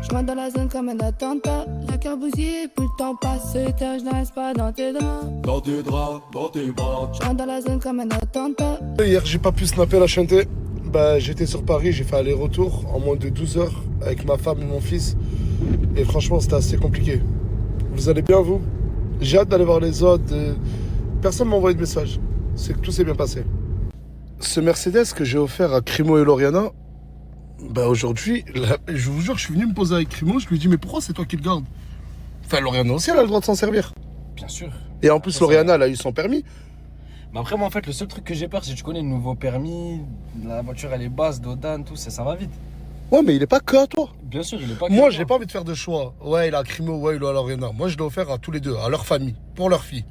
Je rentre dans la zone comme un attentat. La cœur bousillé, plus le temps passe. Je n'arrête pas dans tes draps. Dans tes draps, dans tes bras. Je rentre dans la zone comme un attentat. Hier, j'ai pas pu snapper la chanter. Bah, j'étais sur Paris, j'ai fait aller-retour en moins de 12 heures avec ma femme et mon fils. Et franchement, c'était assez compliqué. Vous allez bien, vous? J'ai hâte d'aller voir les autres. Personne m'a envoyé de message. C'est que tout s'est bien passé. Ce Mercedes que j'ai offert à Crimo et Loriana, bah aujourd'hui, je vous jure, je suis venu me poser avec Crimo, je lui ai dit mais pourquoi c'est toi qui le gardes? Enfin, Loriana aussi, elle a le droit de s'en servir. Bien sûr. Et en plus, Loriana, elle a eu son permis. Mais après, moi, en fait, le seul truc que j'ai peur, c'est que tu connais le nouveau permis, la voiture, elle est basse, Dodan, tout, ça va vite. Ouais, mais il est pas que à toi. Bien sûr, il est pas que Moi, à j'ai toi. pas envie de faire de choix. Ouais, il a Crimo, ouais, il a Loriana. Moi, je l'ai offert à tous les deux, à leur famille, pour leur fille.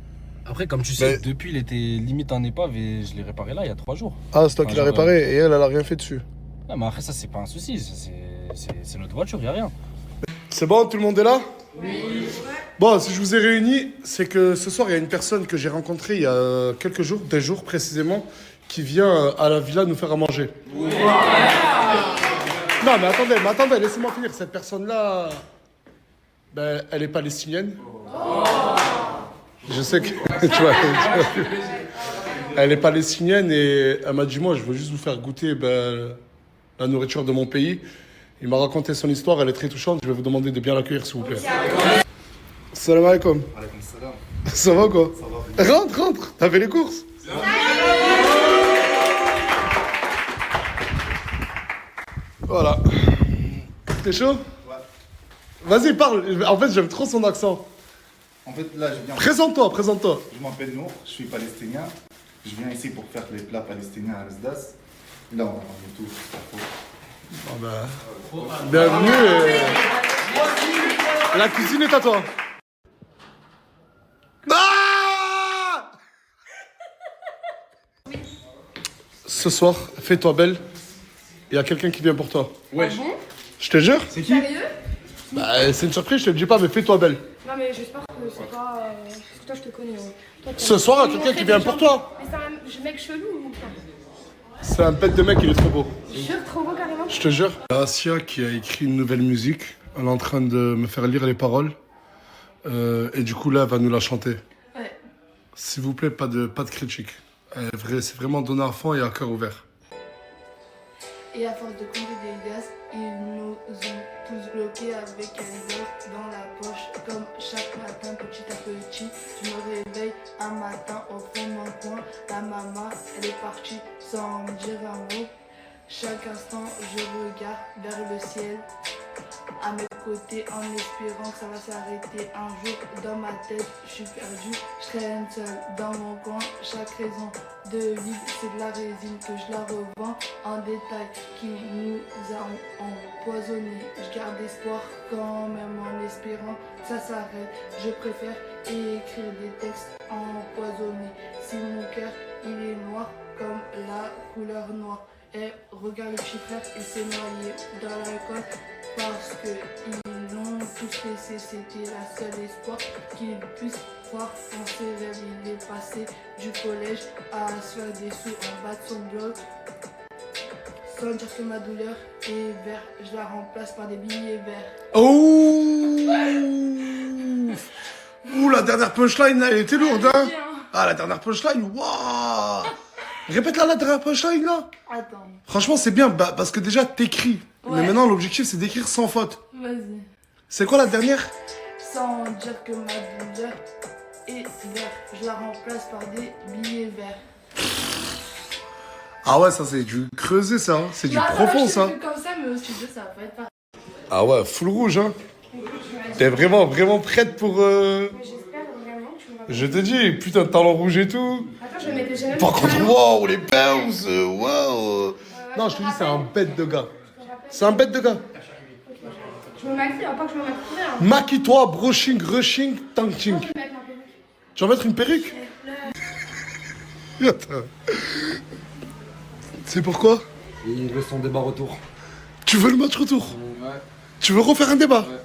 Après, comme tu sais, Mais- depuis, il était limite en épave et je l'ai réparé là, il y a 3 jours. Ah, c'est toi qui l'as genre, réparé et elle a rien fait dessus. Non, mais après, ça, c'est pas un souci, c'est notre voiture, y a rien. C'est bon, tout le monde est là? Oui. Bon, si je vous ai réunis, c'est que ce soir, il y a une personne que j'ai rencontrée il y a quelques jours, des jours précisément, qui vient à la villa nous faire à manger. Oui. Non, mais attendez, laissez-moi finir. Cette personne-là, ben, elle est palestinienne. Je sais que... tu vois, elle est palestinienne et elle m'a dit, moi, je veux juste vous faire goûter ben, la nourriture de mon pays. Il m'a raconté son histoire, elle est très touchante. Je vais vous demander de bien l'accueillir, s'il vous plaît. Salam alaikum. Alaykoum salam. Ça va quoi? Ça va. Rentre. T'as fait les courses? Voilà. T'es chaud? Ouais. Vas-y, parle. En fait, j'aime trop son accent. En fait, là, je viens. Présente-toi. Je m'appelle Nour, je suis palestinien. Je viens ici pour faire les plats palestiniens à Asdas. Là, on va ramener tout. Ah bah, bienvenue. La cuisine est à toi. Ah! Ce soir, fais-toi belle. Il y a quelqu'un qui vient pour toi. Ouais. Je te jure. C'est qui? Sérieux? Bah, c'est une surprise, je te le dis pas, mais fais-toi belle. Non, mais j'espère que c'est pas. Parce que toi, je te connais. Toi, Ce soir, il y a quelqu'un qui vient pour toi. Mais c'est un mec chelou ou quoi? C'est un bête de mec, il est trop beau. Jure, trop beau carrément. Je te jure. Asia qui a écrit une nouvelle musique. Elle est en train de me faire lire les paroles. Et du coup, là, elle va nous la chanter. Ouais. S'il vous plaît, pas de critique. C'est vraiment donné à fond et à cœur ouvert. Et à force de compter des gaz, ils nous ont tous bloqués avec un bloc dans la poche. Comme chaque matin, petit à petit, je me réveille un matin au fond de mon coin. La maman, elle est partie sans me dire un mot. Chaque instant, je regarde vers le ciel. À mes côtés, en espérant que ça va s'arrêter un jour. Dans ma tête, je suis perdu, je traîne seul dans mon coin. Chaque raison de vivre, c'est de la résine que je la revends en détail qui nous a empoisonnés. Je garde espoir quand même en espérant que ça s'arrête. Je préfère écrire des textes empoisonnés. Si mon cœur, il est noir comme la couleur noire. Et regarde le petit frère, il s'est noyé dans l'alcool parce que ils l'ont tous laissé. C'était la seule espoir qu'il puisse croire en ses rêves. Il est passé du collège à se faire des sous en bas de son bloc. Sans dire que ma douleur est verte, je la remplace par des billets verts. Oh! Ouh, la dernière punchline, là, elle était lourde, hein? Ah, la dernière punchline, waouh! Répète-la, la dernière punchline, là. Attends, Franchement, c'est bien, bah, parce que déjà, t'écris. Ouais. Mais maintenant, l'objectif, c'est d'écrire sans faute. vas-y. C'est quoi la dernière? Sans dire que ma douleur est verte, je la remplace par des billets verts. Ah ouais, ça, c'est du creuset, ça. Hein. C'est du profond, ça. Comme ça, mais au studio, ça va pas être pareil. Ah ouais, full rouge, hein. T'es vraiment prête pour... Mais j'espère vraiment que tu vas. Je te dis, putain, de talent rouge et tout. Attends, je vais mettre des chaînes. Par contre, waouh, les bounce, waouh. Non, je te dis, c'est un bête de gars. C'est un bête de gars. Je me maquille, pas que je me maquille. Hein. Maquille-toi, brushing, rushing, tanking. Je vais mettre un peu. Tu vas mettre une perruque? Attends. C'est pourquoi? Il veut son débat retour. Tu veux le match retour? Ouais. Tu veux refaire un débat? Ouais.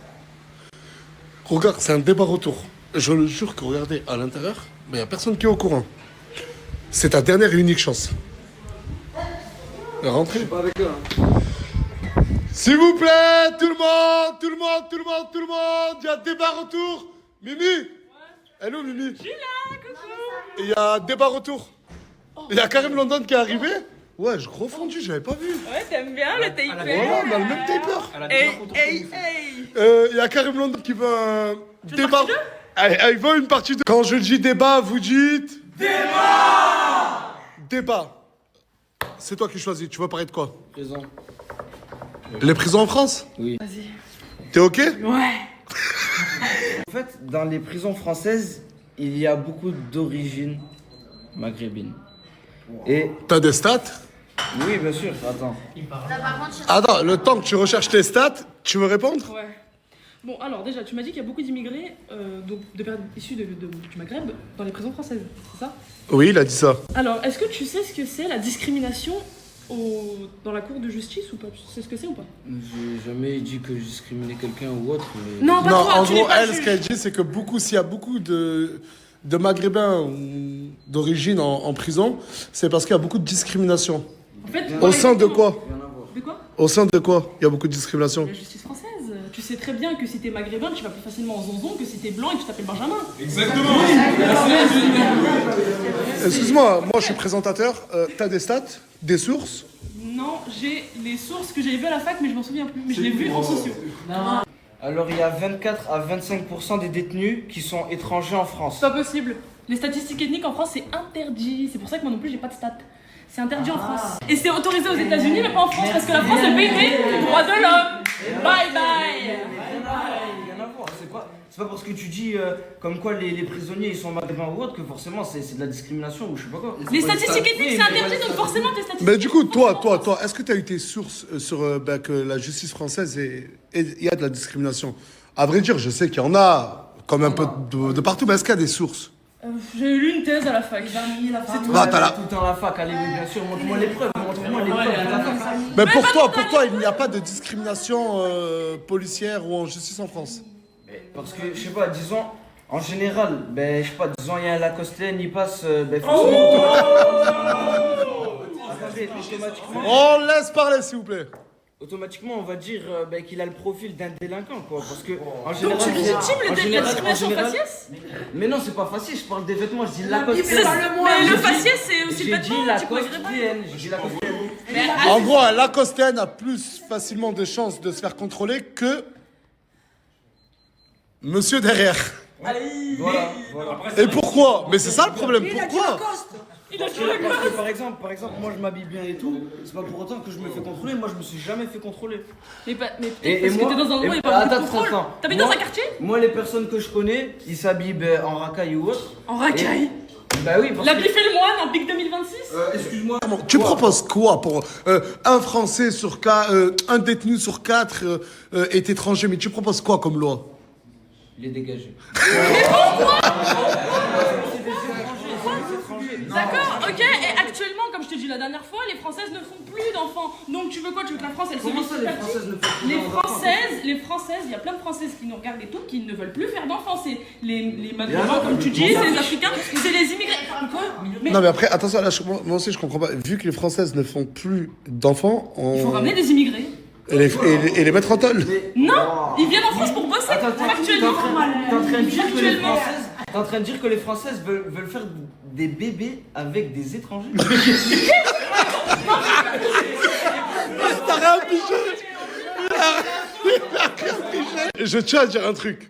Regarde, c'est un débat retour. Je le jure que regardez, à l'intérieur, il n'y a personne qui est au courant. C'est ta dernière et unique chance. Rentrez. Pas avec eux. S'il vous plaît, tout le monde, tout le monde, il y a débat retour. Mimi. Elle est où, Mimi? Je suis là, coucou. Il y a débat retour. Il y a Karim London qui est arrivé. Ouais, je gros fondu, j'avais pas vu. Ouais, t'aimes bien le taper? Voilà, on a le même taper. Hey. Il y a Karim London qui veut un débat. Il veut une partie 2. Quand je dis débat, vous dites. Débat. C'est toi qui choisis. Tu veux parler de quoi? Présent. Les prisons en France? Oui. Vas-y. T'es ok? Ouais. En fait, dans les prisons françaises, il y a beaucoup d'origines maghrébines. Et T'as des stats? oui, bien sûr, attends. Attends, le temps que tu recherches tes stats, tu veux répondre? Ouais. Bon, alors déjà, tu m'as dit qu'il y a beaucoup d'immigrés donc de personnes issues du Maghreb dans les prisons françaises, c'est ça? Oui, il a dit ça. Alors, est-ce que tu sais ce que c'est la discrimination dans la cour de justice ou pas? Tu sais ce que c'est ou pas? J'ai jamais dit que je discriminais quelqu'un ou autre, mais... Non, pas Non, toi, en tu gros, n'es pas elle, ce juge. qu'elle dit, c'est que s'il y a beaucoup de Maghrébins ou d'origine en prison, c'est parce qu'il y a beaucoup de discrimination. En fait, Au sein de quoi? Rien à voir. De quoi? Au sein de quoi il y a beaucoup de discrimination? La justice française. Tu sais très bien que si t'es maghrébin, tu vas plus facilement en zonzon que si t'es blanc et que tu t'appelles Benjamin. Excuse-moi, moi je suis présentateur. T'as des stats? Des sources? Non, j'ai les sources que j'avais vues à la fac, mais je m'en souviens plus. Mais je l'ai vu en sociaux. Alors, il y a 24 à 25% des détenus qui sont étrangers en France. C'est pas possible. Les statistiques ethniques en France, c'est interdit. C'est pour ça que moi non plus, j'ai pas de stats. C'est interdit en France. Et c'est autorisé aux États-Unis, mais pas en France, parce que la France, c'est le pays des droits de l'homme. Bye bye. Rien à voir, c'est pas parce que tu dis comme quoi les prisonniers ils sont maghrébins ou autres que forcément c'est de la discrimination ou je sais pas quoi. Les statistiques ethniques, c'est interdit, donc forcément tes statistiques. Mais du coup, toi, est-ce que tu as eu tes sources sur que la justice française il y a de la discrimination? À vrai dire, je sais qu'il y en a comme un peu de partout, mais est-ce qu'il y a des sources? J'ai lu une thèse à la fac. C'est tout. Ah, t'as la- Tout le temps à la fac, allez oui bien sûr, montre-moi les preuves, montre-moi les preuves de la fac. Mais pour toi, il n'y a pas de discrimination policière ou en justice en France? Parce que je sais pas, disons en général, ben je sais pas, disons il y a un Lacostean, il passe ben forcément Attendez, On laisse parler, s'il vous plaît. automatiquement on va dire ben, qu'il a le profil d'un délinquant quoi parce que en général Donc tu légitimes en la général- discrimination en général- faciès? Mais non, c'est pas facile, je parle des vêtements, je dis Mais Lacostean. le faciès, c'est aussi le J'ai dit vêtement, tu peux Lacostean, j'ai dit Lacostean. En gros, un Lacostean a plus facilement de chances de se faire contrôler que monsieur derrière. Voilà. Et pourquoi? Mais c'est ça le problème, pourquoi? Parce que par exemple, moi je m'habille bien et tout, c'est pas pour autant que je me fais contrôler, moi je me suis jamais fait contrôler. Mais peut-être Et parce que moi- t'es dans un endroit où il n'y a et- pas beaucoup de attends, contrôle. attends. T'habites dans Moi- un quartier? Moi les personnes que je connais, ils s'habillent ben, en racaille ou autre. En racaille. Bah oui, parce La que... bif et le moine en pic 2026? Excuse-moi. Tu proposes quoi pour un Français sur 4, un détenu sur 4 est étranger, mais tu proposes quoi comme loi? Il est dégagé. D'accord, ok, et actuellement, comme je te dis la dernière fois, les Françaises ne font plus d'enfants. Donc tu veux quoi? Tu veux que la France, elle se Comment vise ça petit les à petit? Françaises ne font plus Les d'enfants Françaises, il y a plein de Françaises qui nous regardent et tout, qui ne veulent plus faire d'enfants. C'est les Maghrébins, comme tu dis, c'est les Africains, c'est les immigrés. Quoi? Mais Non mais après, attention, là, moi aussi je comprends pas. Vu que les Françaises ne font plus d'enfants, il faut ramener des immigrés. et les mettre en tôle. Non, ils viennent en France pour bosser. Attends, Factuellement. t'es en train de dire que les Factuellement. Françaises, t'es en train de dire que les Françaises veulent faire des bébés avec des étrangers. T'as rien pigé. Je tiens à dire un truc.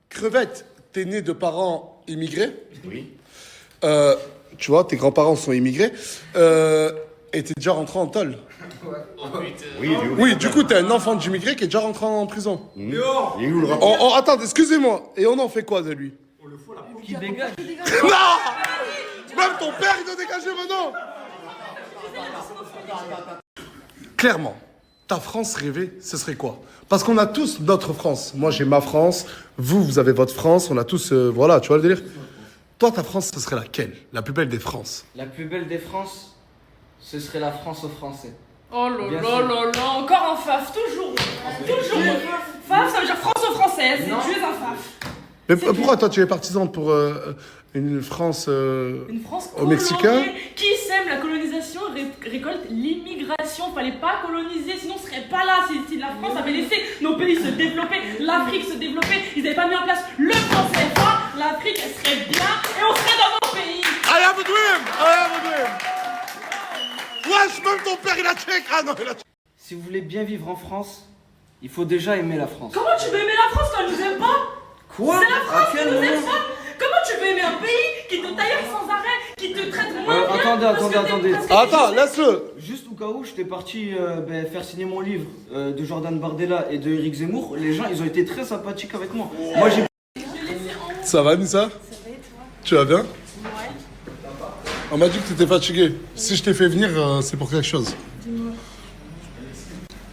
Crevette, t'es né de parents immigrés. Oui. Tu vois, tes grands-parents sont immigrés. Et t'es déjà rentré en tôle. Oui, du coup, t'es un enfant d'immigré qui est déjà rentré en prison. Il est où le rapport? Attends, excusez-moi. Et on en fait quoi de lui? Qui dégage. Non! Même ton père, il doit dégager maintenant! Clairement, ta France rêvée, ce serait quoi? Parce qu'on a tous notre France. Moi, j'ai ma France. Vous avez votre France. On a tous... voilà, tu vois le délire? Toi, ta France, ce serait laquelle? La plus belle des France? La plus belle des France, ce serait la France aux Français. Oh là Bien là sûr. là là, encore un faf, toujours. Faf, ça veut dire franco-française, et tu es un faf. Mais pourquoi toi, tu es partisan pour une France... Une France Au Mexicain. coloniée. Qui sème la colonisation récolte l'immigration. Fallait pas coloniser, sinon on serait pas là. Si la France avait laissé nos pays se développer, l'Afrique se développer, ils n'avaient pas mis en place le franc CFA, l'Afrique elle serait bien et on serait dans nos pays. I have a dream! I have a dream! Wesh, même ton père il a check! Ah non, il a check! Si vous voulez bien vivre en France, il faut déjà aimer la France. Comment tu veux aimer la France quand elle nous aime pas? Quoi? C'est la France À qui quel nous aime moment? pas. Comment tu veux aimer un pays qui te taille sans arrêt, qui te traite moins bien attendez, parce que attendez, t'es- attendez. parce que Attends, t'es- laisse-le! Juste au cas où j'étais parti faire signer mon livre de Jordan Bardella et de Eric Zemmour, les gens ils ont été très sympathiques avec moi. Moi j'ai Ça va, Nissa? Tu vas bien? On m'a dit que tu étais fatigué. Si je t'ai fait venir, c'est pour quelque chose.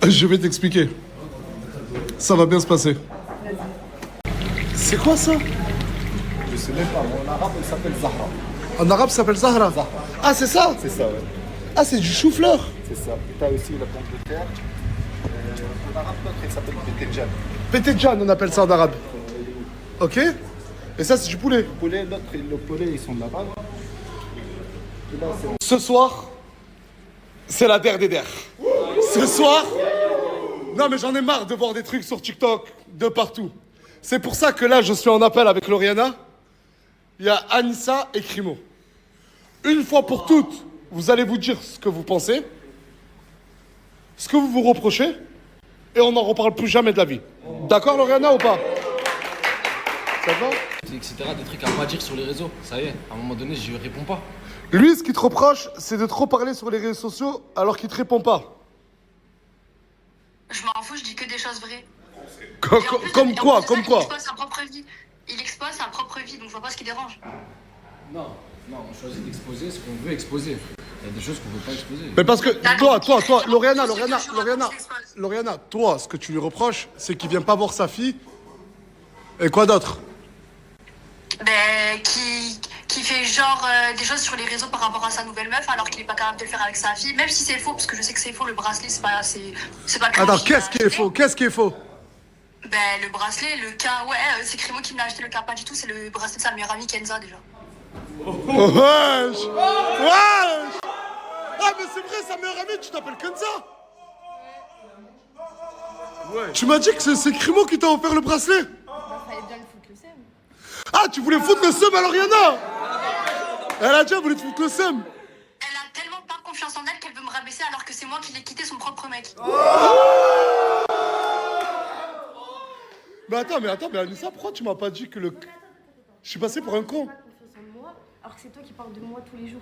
Je vais t'expliquer. Ça va bien se passer. C'est quoi ça? Je sais même pas, mais en arabe, elle s'appelle Zahra. En arabe, ça s'appelle Zahra. Ah, c'est ça? C'est ça, ouais. Ah, c'est du chou-fleur. C'est ça. T'as aussi la pomme de terre. En arabe, l'autre, elle s'appelle Betejan. Pétédjan, on appelle ça en arabe. Ok? Et ça, c'est du poulet. Le poulet, l'autre, le poulet, ils sont de là-bas. Et là, c'est Ce soir, c'est la der des der. Ce soir, non mais j'en ai marre de voir des trucs sur TikTok de partout. C'est pour ça que là, je suis en appel avec Lauriana. Il y a Anissa et Crimo. Une fois pour toutes, vous allez vous dire ce que vous pensez, ce que vous vous reprochez, et on n'en reparle plus jamais de la vie. D'accord, Lauriana, ou pas? Ça va? etc. Des trucs à pas dire sur les réseaux. Ça y est, à un moment donné, je réponds pas. Lui, ce qu'il te reproche, c'est de trop parler sur les réseaux sociaux alors qu'il te répond pas. Je m'en fous, je dis que des choses vraies. Comme, Et en plus, comme en quoi? plus de ça, Comme quoi? Il expose sa propre vie. Il expose sa propre vie, donc je vois pas ce qui dérange. Non, on choisit d'exposer ce qu'on veut exposer. Il y a des choses qu'on veut pas exposer. Mais parce que toi, Lauriana, Tout ce que je raconte, j'expose. Lauriana, toi, ce que tu lui reproches, c'est qu'il vient pas voir sa fille. Et quoi d'autre? Ben, qui fait genre des choses sur les réseaux par rapport à sa nouvelle meuf alors qu'il est pas capable de le faire avec sa fille, même si c'est faux, parce que je sais que c'est faux, le bracelet c'est pas Attends, qu'est-ce qui est faux? Qu'est-ce qui est faux? Ben, le bracelet, le cas, ouais, c'est Crimo qui me l'a acheté, le cas pas du tout, c'est le bracelet de sa meilleure amie Kenza déjà. Wesh! Wesh! Ah, mais c'est vrai, sa meilleure amie, tu t'appelles Kenza? Ouais. Tu m'as dit que c'est Crimo qui t'a offert le bracelet? Fallait bien le foutre le seum. Ah, tu voulais foutre le seum à Lauriana? Elle a déjà voulu te foutre le seum. Elle a tellement pas confiance en elle qu'elle veut me rabaisser alors que c'est moi qui l'ai quitté son propre mec. Mais attends, mais Anissa, pourquoi tu m'as pas dit que le... Je suis passé pour un con. Pas confiance en moi, alors que c'est toi qui parles de moi tous les jours.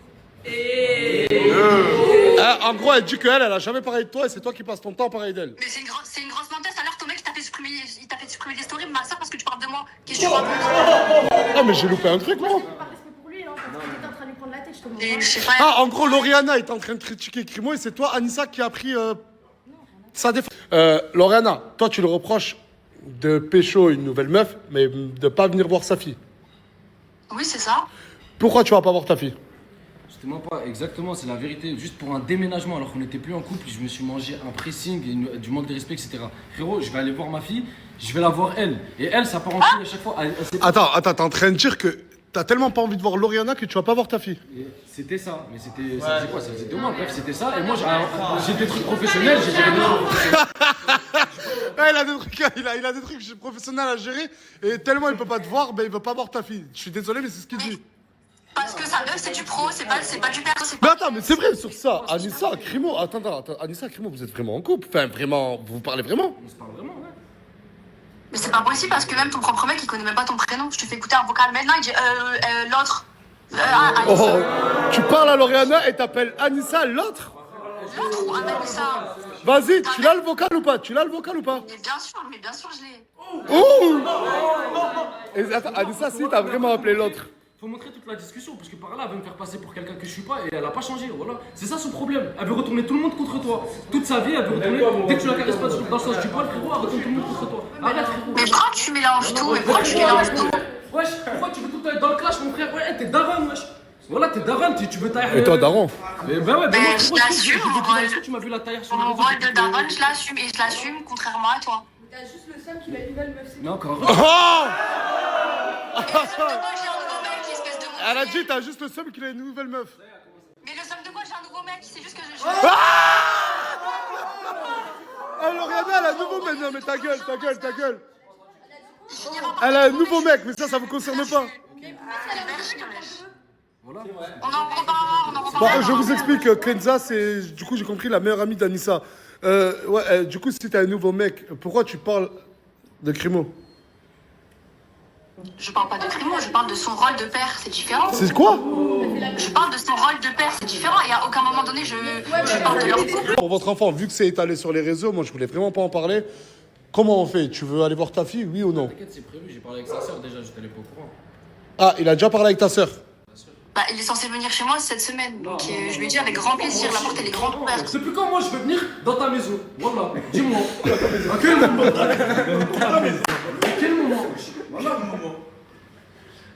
En gros, elle dit qu'elle, elle a jamais parlé de toi et c'est toi qui passes ton temps à parler d'elle. Mais c'est une grosse menteuse, alors ton mec il t'a fait supprimer les stories de ma soeur parce que tu parles de moi. Qu'est-ce que tu racontes? Ah, mais j'ai loupé un truc, moi. Par respect pour lui, hein, parce que t'étais en train de lui prendre la tête, je te Et montre. je sais pas. Ah, en gros, Lauriana est en train de critiquer Crimo et c'est toi, Anissa, qui a pris sa défense. Lauriana, toi, tu le reproches de pécho une nouvelle meuf, mais de pas venir voir sa fille. Oui, c'est ça. Pourquoi tu vas pas voir ta fille? C'était même pas exactement, c'est la vérité. Juste pour un déménagement, alors qu'on n'était plus en couple, je me suis mangé un pressing, du manque de respect, etc. Frérot, je vais aller voir ma fille, je vais la voir elle. Et elle, ça part en couille à chaque fois. Attends, t'es en train de dire que t'as tellement pas envie de voir Lauriana que tu vas pas voir ta fille. Et c'était ça, mais c'était. Ça faisait quoi? Ça faisait 2 mois, bref, c'était ça. Et moi, j'ai des trucs professionnels, j'ai géré des trucs professionnels. Ouais, il a des trucs professionnels à gérer et tellement il peut pas te voir, ben il veut pas voir ta fille. Je suis désolé, mais c'est ce qu'il dit. Parce que sa meuf c'est du pro, c'est pas du perso, c'est Mais pas. attends, mais c'est vrai sur ça. Anissa, Crimo, attends, Anissa, Crimo, vous êtes vraiment en couple. Enfin, vraiment, vous parlez vraiment. On se parle vraiment, ouais. Mais c'est pas possible parce que même ton propre mec il connaît même pas ton prénom. Je te fais écouter un vocal maintenant, il dit l'autre. Oh, tu parles à Lauriana et t'appelles Anissa l'autre? L'autre ou Anissa. Vas-y, tu l'as le vocal ou pas? Mais bien sûr je l'ai. Oh! Et attends, Anissa, si t'as vraiment appelé l'autre. Faut montrer toute la discussion, parce que par là, elle veut me faire passer pour quelqu'un que je suis pas et elle a pas changé, voilà. C'est ça son problème. Elle veut retourner tout le monde contre toi. Toute sa vie, elle veut retourner. Dès que tu la caresses pas dans le sens du poil, frérot, elle retourne tout le monde contre toi. Arrête, frérot. Mais pourquoi tu mélanges tout? Mais pourquoi tu mélanges tout? Wesh, pourquoi tu veux tout être dans le clash, mon frère? Ouais, t'es daron, wesh. Voilà, t'es daron, tu veux tailler. Et toi, Daron? Mais bah ouais, Mais moi, je frérot, l'assume, tu mon rôle. tu m'as vu la taille sur Mon les réseaux. rôle de daronne, je l'assume et je l'assume contrairement à toi. T'as juste le seum qu'il a une nouvelle meuf. Mais encore. Oh! Et le seum de quoi j'ai un nouveau mec, espèce de mon. Elle a dit, t'as juste le seum qu'il a une nouvelle meuf. Mais le seum de quoi j'ai un nouveau mec, c'est juste que je. Oh, Lauriana, elle a un nouveau mec. Non, mais ta gueule, ta gueule, ta gueule. Elle a un nouveau mec, mais ça vous concerne pas. Voilà. On en reparlera, on en Bon, reparlera. je vous explique, Kenza, c'est, du coup, j'ai compris, la meilleure amie d'Anissa. Ouais, du coup, si t'as un nouveau mec, pourquoi tu parles de Crimo? Je parle pas de Crimo, je parle de son rôle de père, c'est différent. C'est quoi? Je parle de son rôle de père, c'est différent. Et à aucun moment donné, je parle de leur couple. Pour votre enfant, vu que c'est étalé sur les réseaux, moi, je voulais vraiment pas en parler. Comment on fait? Tu veux aller voir ta fille, oui ou non? T'inquiète, c'est prévu, j'ai parlé avec sa soeur déjà, je t'allais pas au courant. Ah, il a déjà parlé avec ta sœur? Bah, il est censé venir chez moi cette semaine. Donc je lui dis avec grand plaisir, la porte elle est grande ouverte. Depuis quand moi je veux venir dans ta maison? Voilà, dis-moi. À quel moment? À quel moment? Voilà.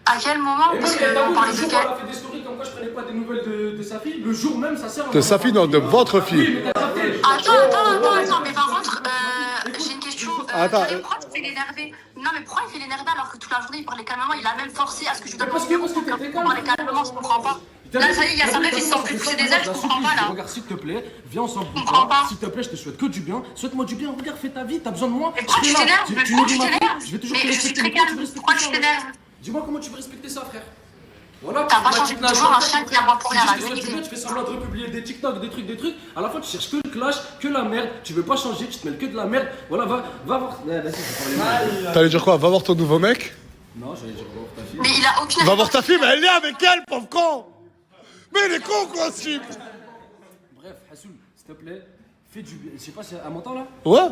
À quel moment? Et Parce même, t'as qu'on vu, parlait le de jour où quel... elle a fait des stories comme quoi je prenais pas des nouvelles de sa fille, le jour même sa sœur... De sa fille, non, de votre fille. Oui, mais t'as capté. Attends, mais par contre, j'ai une question. Attends, Pourquoi tu fais l'énerver? Non, mais pourquoi il fait l'énerver alors que toute la journée il parlait calmement? Il a même forcé à ce que je lui donne Parce mon que numéro t'étais pour calme. parler calmement, je comprends pas. Là, ça y est, il y a sa meuf, il s'en fait pousser des ailes, je comprends pas là. Regarde, s'il te plaît, viens ensemble. comprends pas. S'il te plaît, je te souhaite que du bien. Souhaite-moi du bien, regarde, fais ta vie, t'as besoin de moi. Mais pourquoi Je tu serai là. t'énerves? Tu Pourquoi nourris tu ma fille, t'énerves? je vais toujours te Mais je suis respecter. très Mais pourquoi tu calme. respectes Pourquoi ça, tu ouais? t'énerves? Dis-moi comment tu veux respecter ça, frère. Voilà, T'as pas tu changé m'as de dit toujours un chien qui aboie pour rien, la tu fais vérité. tu fais semblant de republier des TikTok, des trucs. À la fin, tu cherches que le clash, que la merde. Tu veux pas changer, tu te mêles que de la merde. Voilà, va voir. Vas-y, je vais parler. T'allais dire quoi? Va voir ton nouveau mec? Non, j'allais dire, va voir ta fille. Mais il a aucune. Va voir ta fille, mais elle est avec elle, pauvre con! Mais il est con, quoi, ce type! Bref, Hassoul, s'il te plaît, fais du bien. Je sais pas si elle m'entend là. Ouais?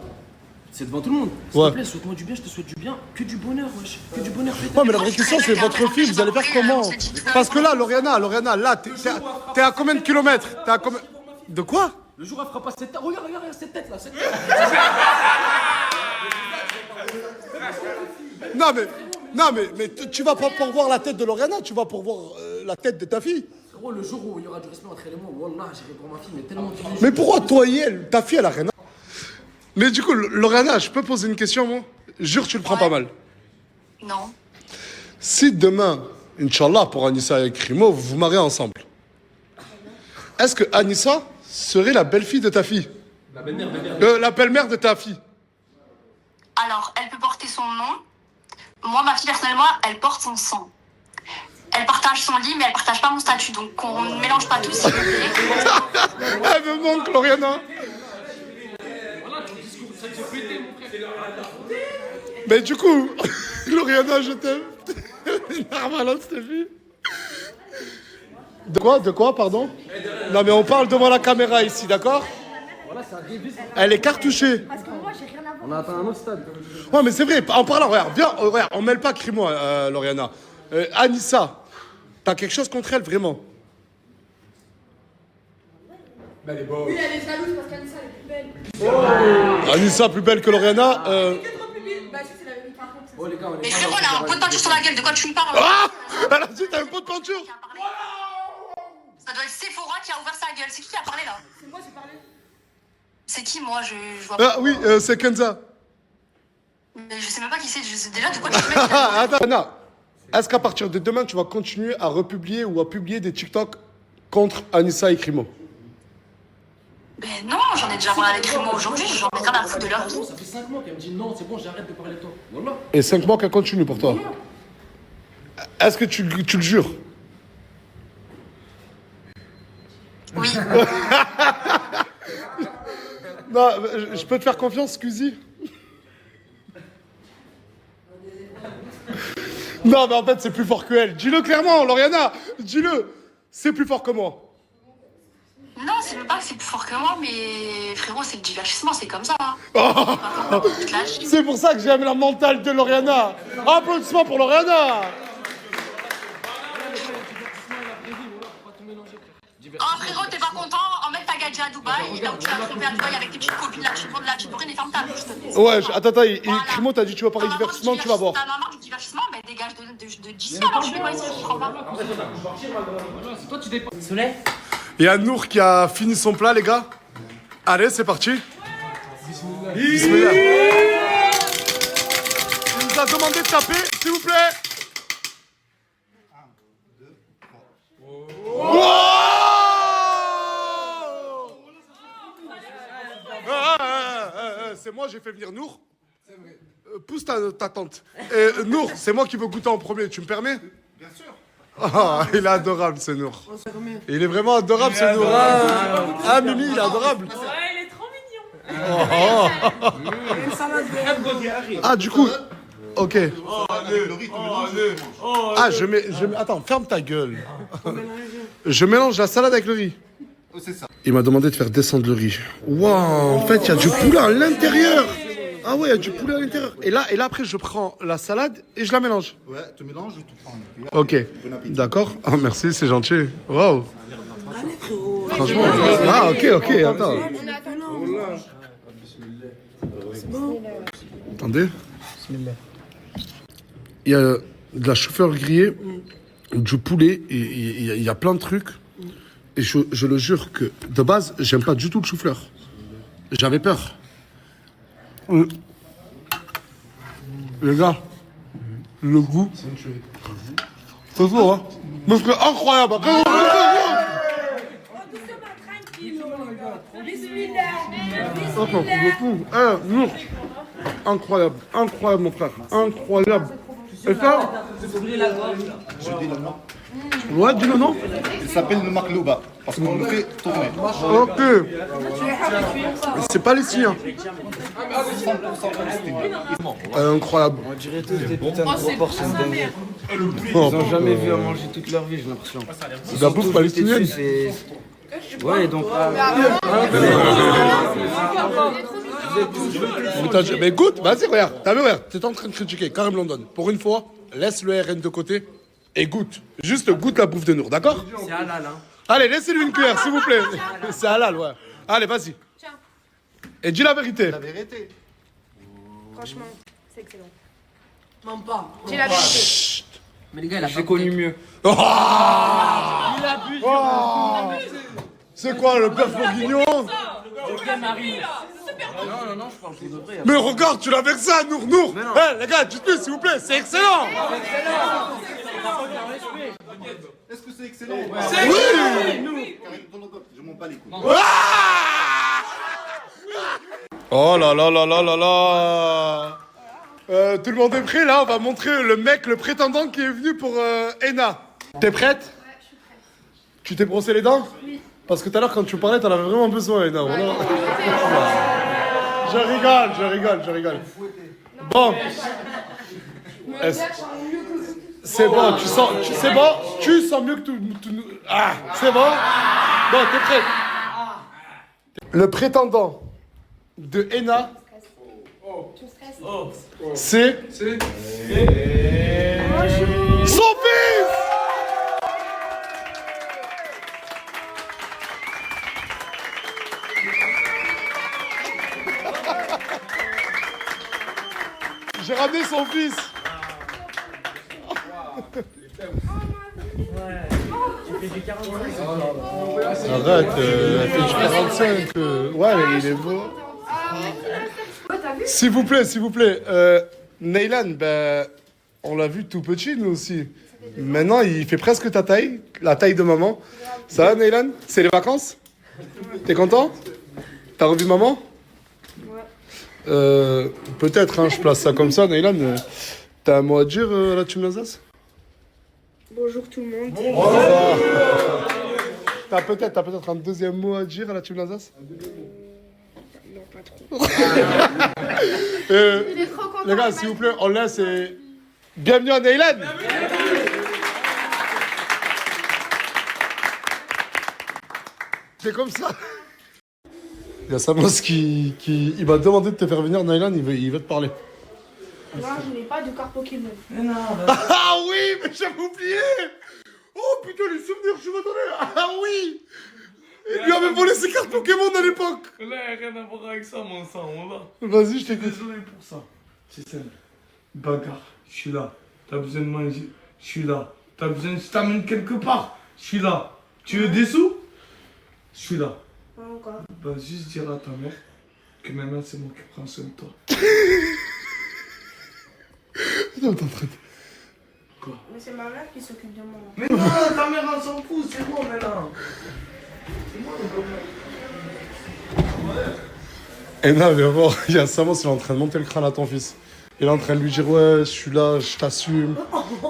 C'est devant tout le monde. S'il Ouais. te plaît, souhaite-moi du bien, je te souhaite du bien. Que du bonheur, wesh. Que du bonheur. Fais ta Ouais, mais vie. la vraie question, c'est votre fille, vous allez faire comment? Parce que là, Lauriana, là, t'es à combien de kilomètres? T'es à combien... De quoi? Le jour où elle fera pas cette tête. Regarde cette tête là, cette tête. Non, mais tu vas pas pour voir la tête de Lauriana, tu vas pour voir la tête de ta fille. Gros, le jour où il y aura du respect entre elle et moi, wallah, j'irai pour ma fille, mais tellement qu'il est Mais pourquoi toi et elle? Ta fille, elle a rien à... Mais du coup, Lauriana, je peux poser une question, moi? Jure, tu le prends pas mal. Non. Si demain, Inch'Allah, pour Anissa et Crimo, vous vous mariez ensemble, est-ce que Anissa serait la belle-fille de ta fille? la belle-mère. La belle-mère de ta fille? Alors, elle peut porter son nom. Moi, ma fille, personnellement, elle porte son sang. Elle partage son lit, mais elle partage pas mon statut. Donc, on ne mélange pas tout, s'il vous plaît. Elle me manque, Lauriana. Voilà, ton discours, ça te fait péter, mon frère. Mais du coup, Lauriana, je t'aime. Normal, cette fille. De quoi, pardon? Non, mais on parle devant la caméra ici, d'accord? Voilà, ça révise. Elle est cartouchée. On a atteint un autre stade. Ouais, mais c'est vrai, en parlant, regarde, viens, regarde, on mêle pas Crimo, Lauriana. Anissa, t'as quelque chose contre elle, vraiment? Oui, elle est jalouse parce qu'Anissa elle est plus belle. Anissa, plus belle que Lauriana. Que trop public. Bah, si, c'est la vérité. Par contre, Oh les gars, on est Mais pas frérot, dans- elle a un pot de peinture sur la gueule. De quoi tu me parles? Ah! Elle a dit, t'as un pot de peinture? Ça doit être Sephora qui a ouvert sa gueule. C'est qui a parlé là? c'est moi, j'ai parlé. C'est qui, moi? Je vois pas. Ah oui, c'est Kenza. Mais je sais même pas qui c'est. Je sais déjà de quoi tu me mets. Attends, Anna, est-ce qu'à partir de demain, tu vas continuer à republier ou à publier des TikTok contre Anissa et Crimo? Ben non, j'en ai déjà parlé avec moi aujourd'hui. J'en ai rien à foutre de leur vie. Ça fait 5 mois qu'elle me dit non, c'est bon, j'arrête de parler de toi. Voilà. Et 5 mois qu'elle continue pour toi. Est-ce que tu le jures? Oui. Non, je peux te faire confiance, Squeezie? Non, mais en fait, c'est plus fort que elle. Dis-le clairement, Lauriana. Dis-le. C'est plus fort que moi. Non, c'est même pas que c'est plus fort que moi, mais frérot, c'est le divertissement, c'est comme ça. Hein. C'est pour ça que j'aime la mentale de Lauriana. Applaudissements pour Lauriana. Oh frérot, t'es pas content? En mec, t'as gadget à Dubaï, là où tu vas tromper à Dubaï avec tes petites copines, là, tu prends de la petite brune et ferme ta bouche, s'il te plaît. Ouais, attends, Voilà. Crimo, t'as dit tu vas parler divertissement, tu vas voir. T'en as marre du divertissement? Ben dégage d'ici, alors je fais quoi ici? Je comprends pas. C'est toi, tu dépends. Soleil? Il y a Nour qui a fini son plat, les gars. Allez, c'est parti. Bismillah. Il nous a demandé de taper, s'il vous plaît. 1, 2, 3. c'est moi, j'ai fait venir Nour. Pousse ta tante. Nour, c'est moi qui veux goûter en premier, tu me permets? Bien sûr. Ah, il est adorable ce Nour. Il est vraiment adorable ce Nour. Ah, Mimi, il est adorable. Ouais, il est trop mignon. Ah, du coup, ok. Avec le riz, tu mélanges, tu manges. Ah, attends, ferme ta gueule. Je mélange la salade avec le riz. Oh, c'est ça. Il m'a demandé de faire descendre le riz. Waouh, en fait, il y a du poulet à l'intérieur. Ah ouais, il y a du poulet à l'intérieur. Et là, après, je prends la salade et je la mélange. Ouais, tu mélanges, tu prends une cuillère. Ok, Bon appétit. d'accord. Oh, merci, c'est gentil. Waouh. Franchement. Ah, ok, attends. Attendez. Il y a de la chou-fleur grillée, du poulet, et il y a plein de trucs. Et je le jure que, de base, j'aime pas du tout le chou-fleur. J'avais peur. Les gars, le goût, c'est fou, hein. Mais c'est incroyable. Attends, le goût, Nour. Incroyable, incroyable, mon frère. Incroyable. Et ça? Je dis le nom. Ouais, dis le nom. Il s'appelle le maklouba. Parce qu'on le fait tourner. Ok. C'est palestinien. 100% palestinien. Incroyable. On dirait tous des putains de proportions de dingue. Ils Oh, ont jamais vu à manger toute leur vie, j'ai l'impression. de la bouffe palestinienne. Ouais, donc Mais goûte, vas-y, regarde. T'as vu, regarde. T'es en train de critiquer Karim London. Pour une fois, laisse le RN de côté et goûte. Juste goûte la bouffe de Nour, d'accord? C'est halal, hein. Allez, laissez-lui une cuillère, s'il vous plaît. C'est halal, ouais. Allez, vas-y. Et dis la vérité. La vérité. Franchement, c'est excellent. Même pas. J'ai la vérité. Mais les gars, il a j'ai connu mieux. Oh, Il a bu. c'est quoi, le bœuf bourguignon? Marie, là. Non, je parle pour de vrai. Mais regarde, tu l'as avec ça, Nour. Eh, les gars, dites-lui, s'il vous plaît, c'est excellent. Est-ce que c'est excellent? Oui. Je m'en bats les couilles. Oh là là là là là là. Tout le monde est prêt, là. On va montrer le mec, le prétendant qui est venu pour Ena. T'es prête? Ouais, je suis prête. Tu t'es brossé les dents? Oui. Parce que tout à l'heure, quand tu parlais, t'en avais vraiment besoin, Ena. Voilà. Je rigole. Bon. C'est bon, tu sens mieux que tout. Ah, c'est bon? Bon, t'es prêt? Le prétendant de Ena, c'est son fils! J'ai ramené son fils. Arrête, elle fait du 45. Ouais, il est beau. S'il vous plaît. Neylan, ben, on l'a vu tout petit, nous aussi. Maintenant, il fait presque ta taille, la taille de maman. Ça va, Neylan? C'est les vacances? T'es content? T'as revu maman? Ouais. Peut-être, hein, je place ça comme ça, Neylan. T'as un mot à dire à la Team Alsace? Bonjour tout le monde. T'as peut-être un deuxième mot à dire à la Team Alsace? Non, pas trop. Il est trop content. Les gars, s'il vous plaît, on laisse et... Bienvenue à Neylan. C'est comme ça. Il y a Samos qui... Il m'a demandé de te faire venir, Neylan, il veut te parler. Moi, je n'ai pas de carte Pokémon. Ah oui, mais j'avais oublié. Oh putain, les souvenirs, je me donnais. Ah oui. Il lui avait volé ses cartes Pokémon à l'époque. Là, il n'y a rien à voir avec ça, mon sang, voilà. Vas-y, je t'écoute. Désolé pour ça. C'est simple. Bagarre, je suis là. T'as besoin de manger, je suis là. T'as besoin de je t'amène quelque part, je suis là. Tu veux des sous? Je suis là. Pas encore. Bah, juste dire à ta mère que maintenant c'est moi qui prends soin de toi. Non, t'es en train de... Quoi? Mais c'est ma mère qui s'occupe de moi. Mais non, ta mère elle s'en fout, c'est moi maintenant. C'est moi le problème. Et non, mais bon, il y a Samos, il est en train de monter le crâne à ton fils. Il est en train de lui dire, ouais, je suis là, je t'assume.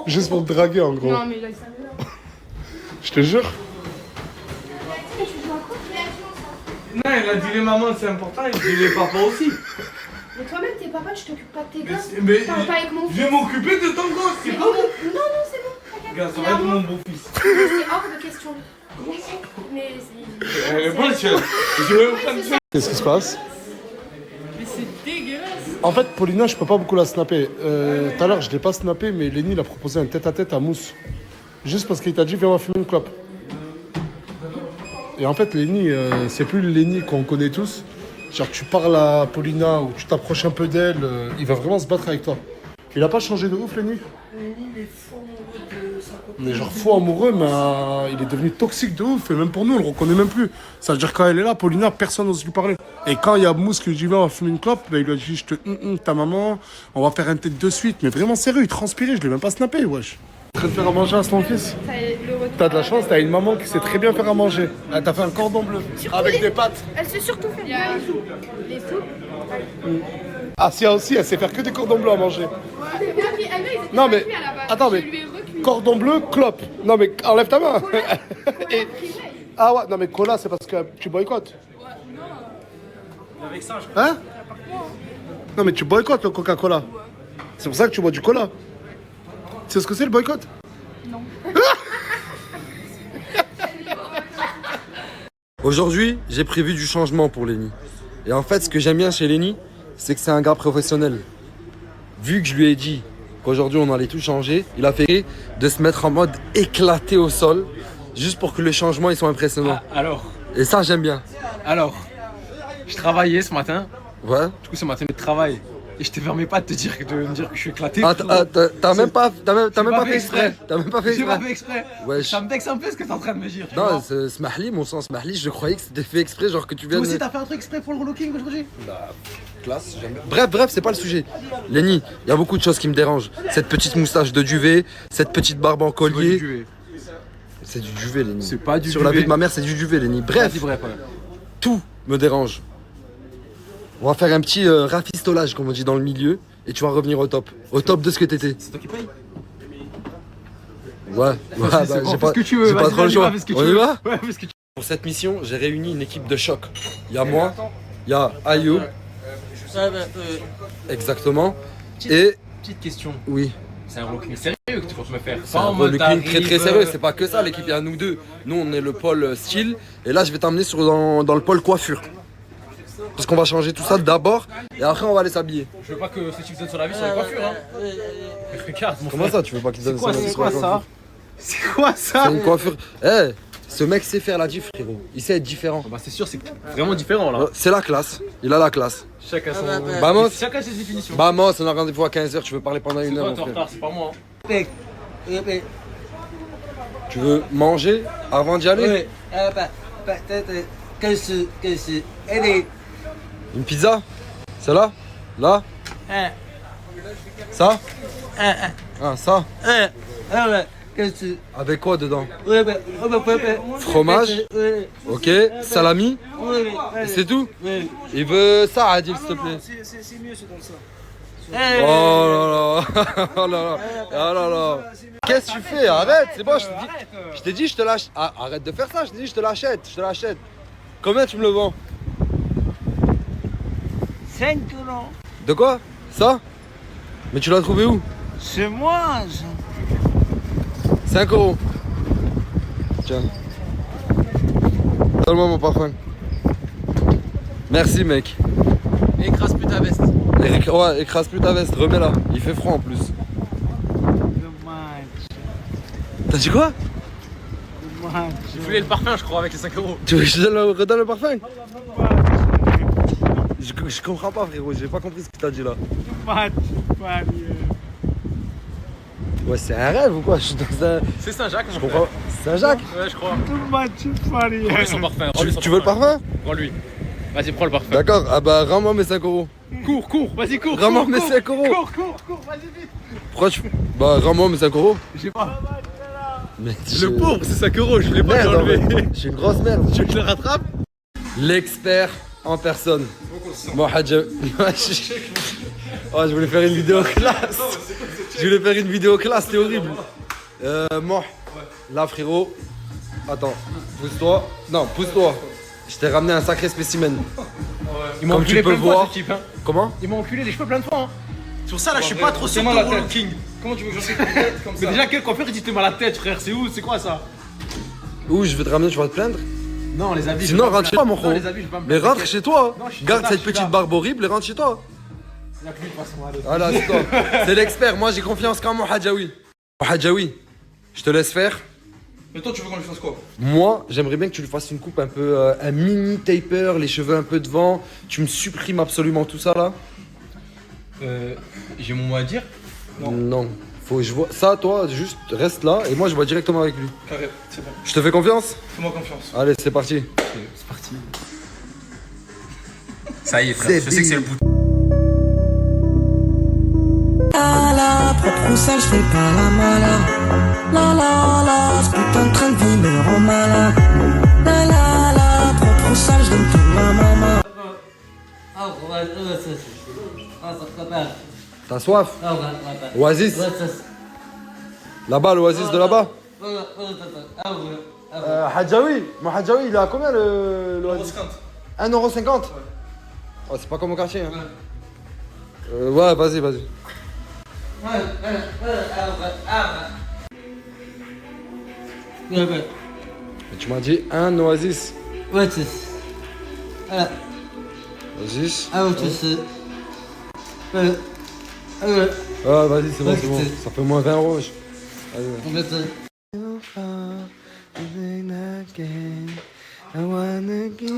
Juste pour te draguer, en gros. Non, mais là, il savait là. Je te jure. Non, il a dit les mamans, c'est important, il dit les papas aussi. Mais toi-même, t'es papa, tu t'occupes pas de tes gosses. Mais Parle pas avec mon je fils. vais m'occuper de ton gosse, c'est Mais pas non, non, c'est bon, t'inquiète. Regarde, ça Il va est à être moi. mon beau-fils. Mais c'est hors de question. Mais c'est... Elle est bonne, je vais me prendre ça. Qu'est-ce qui se passe? Mais c'est dégueulasse. En fait, Paulina, je peux pas beaucoup la snapper. Tout à l'heure, je l'ai pas snappé, mais Lenny, il a proposé un tête-à-tête à Mousse. Juste parce qu'il t'a dit, viens, on va fumer une clope. Et en fait, Lenny, c'est plus le Lenny qu'on connaît tous. Genre, tu parles à Paulina ou tu t'approches un peu d'elle, il va vraiment se battre avec toi. Il a pas changé de ouf, Lenny? Lenny, il est fou amoureux de sa copine. Mais genre fou amoureux, mais il est devenu toxique de ouf. Et même pour nous, on le reconnaît même plus. Ça veut dire quand elle est là, Paulina, personne n'ose lui parler. Et quand il y a Mousse qui lui dit, va, on va fumer une clope, ben, il lui a dit, je te ta maman, on va faire un tête de suite. Mais vraiment sérieux, il transpirait, je l'ai même pas snappé, wesh. En train de faire à manger à ton fils. T'as de la chance, t'as une maman qui sait très bien faire à manger. Elle t'a fait un cordon bleu avec des pâtes. Elle sait surtout faire les soupes. Asia aussi, elle sait faire que des cordons bleus à manger. Non mais, attends mais, cordon bleu, clope. Non mais, enlève ta main. Et- Ah ouais, non mais cola, c'est parce que tu boycottes. Avec ça, je Hein? Non mais tu boycottes le Coca-Cola. C'est pour ça que tu bois du cola. Tu sais ce que c'est le boycott? Aujourd'hui, j'ai prévu du changement pour Lenny. Et en fait, ce que j'aime bien chez Lenny, c'est que c'est un gars professionnel. Vu que je lui ai dit qu'aujourd'hui on allait tout changer, il a fait de se mettre en mode éclaté au sol, juste pour que le changement il soit impressionnant. Alors, Et ça, j'aime bien. je travaillais ce matin. Ouais. Du coup, c'est ma tenue de travail. Et je te permets pas de me dire que je suis éclaté. Ah, frérot. t'as même pas fait fait exprès. T'as même pas fait J'ai pas exprès. fait exprès. Wesh. Ça me vexe un peu ce que t'es en train de me dire. tu Non, vois. c'est Smahli, mon sens Smahli, je croyais que c'était fait exprès, genre que tu Toi viennes. aussi, t'as fait un truc exprès pour le relooking aujourd'hui? Classe, j'aime bien. Bref, c'est pas le sujet. Lenny, il y a beaucoup de choses qui me dérangent. Cette petite moustache de duvet, cette petite barbe en collier. C'est du duvet, Lenny. C'est pas du Sur la duvet. vie de ma mère, c'est du duvet, Lenny. Bref, bref, ouais. tout me dérange. On va faire un petit rafistolage, comme on dit dans le milieu, et tu vas revenir au top. Au top de ce que t'étais. C'est toi qui paye? Ouais, bah, c'est bon, j'ai fais ce que tu veux, j'ai pas vas-y, trop le vas-y, choix. fais ce que tu On y veux. va? Ouais, fais ce que tu Pour cette mission, j'ai réuni une équipe de choc. Il y a moi, il y a Ayoub, exactement, et Petite question. oui. C'est un relooking sérieux que tu comptes me faire. C'est un relooking très très sérieux, c'est pas que ça l'équipe, il y a nous deux. Nous on est le pôle style et là je vais t'emmener dans le pôle coiffure. Parce qu'on va changer tout ça d'abord et après on va aller s'habiller. Je veux pas que ce type donne son avis sur la coiffure, hein. Mais regarde, mon Comment frère. ça tu veux pas qu'il donne son avis C'est sur quoi la ça? coiffure? C'est quoi ça? C'est une coiffure. Eh, ce mec sait faire la diff frérot, il sait être différent. Bah c'est sûr, c'est vraiment différent là. C'est la classe, il a la classe. Chacun son... Vamos. Chacun ses définitions. Vamos, on a rendez-vous à 15h, tu veux parler pendant C'est une heure toi, mon t'es en frère. retard, c'est pas moi. Tu veux manger avant d'y aller? Une pizza? Celle-là? Là? Ça? Ah, ça? Avec quoi dedans? Fromage? Ok. Salami? Et c'est tout? Il veut ça, Adil, s'il te plaît. C'est mieux, c'est dans ça. Oh là là. Oh là là. Oh là là. Qu'est-ce que tu fais? Arrête, c'est bon, je t'ai dit, je te l'achète. Ah, arrête de faire ça, je t'ai dit, je te l'achète. Combien tu me le vends? 5 euros. De quoi? Ça? Mais tu l'as trouvé où? C'est moi. 5 €. Tiens. Donne-moi mon parfum. Merci mec. Écrase plus ta veste. Ouais, écrase plus ta veste, remets-la. Il fait froid en plus. T'as dit quoi? J'ai foulé le parfum, je crois, avec les 5 euros. Tu veux que je redonne le parfum? Je comprends pas frérot, j'ai pas compris ce que t'as dit là. Ouais, c'est un rêve ou quoi? Je suis dans un... C'est Saint-Jacques, mon Je frère. comprends. C'est un Jacques? Ouais, je crois. Rends-lui son parfum. Tu veux le parfum? Prends-lui. Vas-y, prends le parfum. D'accord, ah bah rends-moi mes 5 €. Cours, vas-y, cours. Rends-moi mes 5 €. Cours, vas-y vite. Pourquoi tu... Bah rends-moi mes 5 €. J'ai pas. Mais Le pauvre, c'est 5 euros, je voulais pas Merde, l'enlever. je suis une grosse merde. Tu veux que je le rattrape? L'expert en personne. Moi, Hadja. Oh, je voulais faire une vidéo classe. Je voulais faire une vidéo classe, c'était horrible. Moi, là, frérot. Attends, pousse-toi. Non, pousse-toi. Je t'ai ramené un sacré spécimen. Ils m'ont Comme tu enculé peux plein de fois, voir. ce type. Hein. Comment? Ils m'ont enculé les cheveux plein de fois. Hein. Sur ça, là, je suis frère, pas trop sûr fais-moi de la Roland tête. King. Comment tu veux que je fasse comme ça? Mais déjà, quel coiffeur il dit te à la tête, frère? C'est où? C'est quoi ça? Où je vais te ramener, tu vas te plaindre? Non, les habits. Sinon, rentre chez toi, mon Non, frère. les habits, je vais pas me Mais plaindre. rentre chez toi. Non, je suis Garde là, cette je suis petite là. barbe horrible et rentre chez toi. Il y a plus de façon, allez. Voilà, c'est toi. C'est l'expert. Moi, j'ai confiance qu'en Hadjaoui. Hadjaoui, je te laisse faire. Mais toi, tu veux qu'on lui fasse quoi? Moi, j'aimerais bien que tu lui fasses une coupe un peu, un mini taper, les cheveux un peu devant. Tu me supprimes absolument tout ça là. J'ai mon mot à dire. Non. Faut que je vois. Ça, toi, juste reste là et moi, je vois directement avec lui. Carré, c'est bon. Je te fais confiance? Fais-moi confiance. Allez, c'est parti. C'est parti. Ça y est, frère. C'est Je sais que c'est le bout. La propre ou sale, je fais pas la mala. La, ce putain de train de vie me rend malade. La, propre ou sale, je donne tout à maman. T'as soif? Oasis? Là-bas, l'oasis de là-bas? Hadjaoui? Mon Hadjaoui, il est à combien l'oasis? 1,50€? Oh, c'est pas comme au quartier. Hein. Ouais, vas-y, vas-y. Et tu m'as dit un oasis. Oasis. Ah, vas-y, c'est bon, c'est bon. Ça fait moins 20€. Vas-y.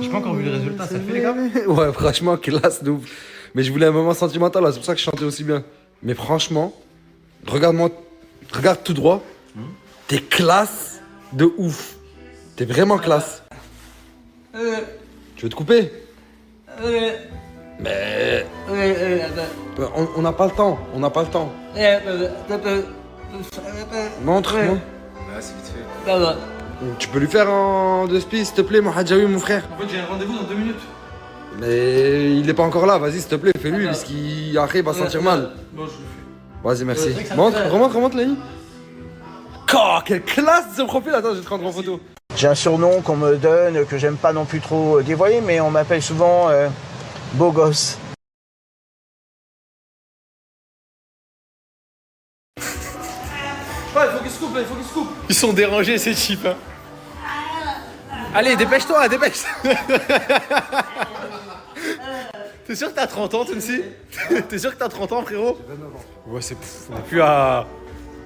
J'ai pas encore vu les résultats, ça le fait les gars? Ouais, franchement, classe, nous. Mais je voulais un moment sentimental, là, c'est pour ça que je chantais aussi bien. Mais franchement, regarde-moi, regarde tout droit. T'es classe de ouf. T'es vraiment classe. Tu veux te couper? Mais. On n'a pas le temps, on n'a pas le temps. Montre-moi. Ouais, c'est vite fait. Tu peux lui faire en deux spies, s'il te plaît, mon Hadjaoui, mon frère. En fait, j'ai un rendez-vous dans 2 minutes. Mais il est pas encore là, vas-y, s'il te plaît, fais-lui, parce qu'il après, va se sentir mal. Bon, je le fais. Vas-y, merci. Remonte, Lenny. Oh, quelle classe ce profil. Attends, je vais te prendre en photo. J'ai un surnom qu'on me donne, que j'aime pas non plus trop dévoiler, mais on m'appelle souvent beau gosse. Ouais, il faut qu'il se coupe, il faut qu'il se coupe. Ils sont dérangés, ces types. Hein. Allez, dépêche-toi, dépêche-toi. T'es sûr que t'as 30 ans, Tunsi? T'es sûr que t'as 30 ans, frérot? J'ai 29 ans. Ouais, on est plus à...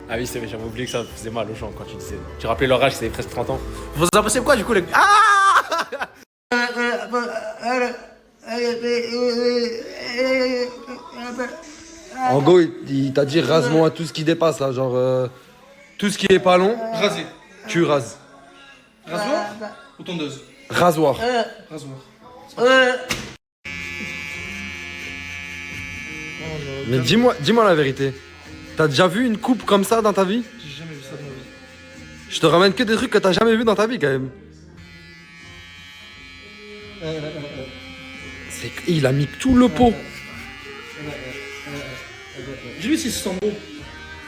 Ah oui, c'est vrai, j'avais oublié que ça faisait mal aux gens quand tu disais... Tu rappelais leur âge, c'était presque 30 ans. Vous en pensez quoi, du coup, les... Ah! En gros, il t'a dit rase-moi tout ce qui dépasse, là, genre... tout ce qui est pas long, Rasé. tu rases. Rasoir ou tondeuse? Rasoir. Rasoir. Mais dis-moi la vérité. T'as déjà vu une coupe comme ça dans ta vie? J'ai jamais vu ça de ma vie. Je te ramène que des trucs que t'as jamais vu dans ta vie, quand même. Il a mis tout le pot. J'ai vu s'il se sent beau.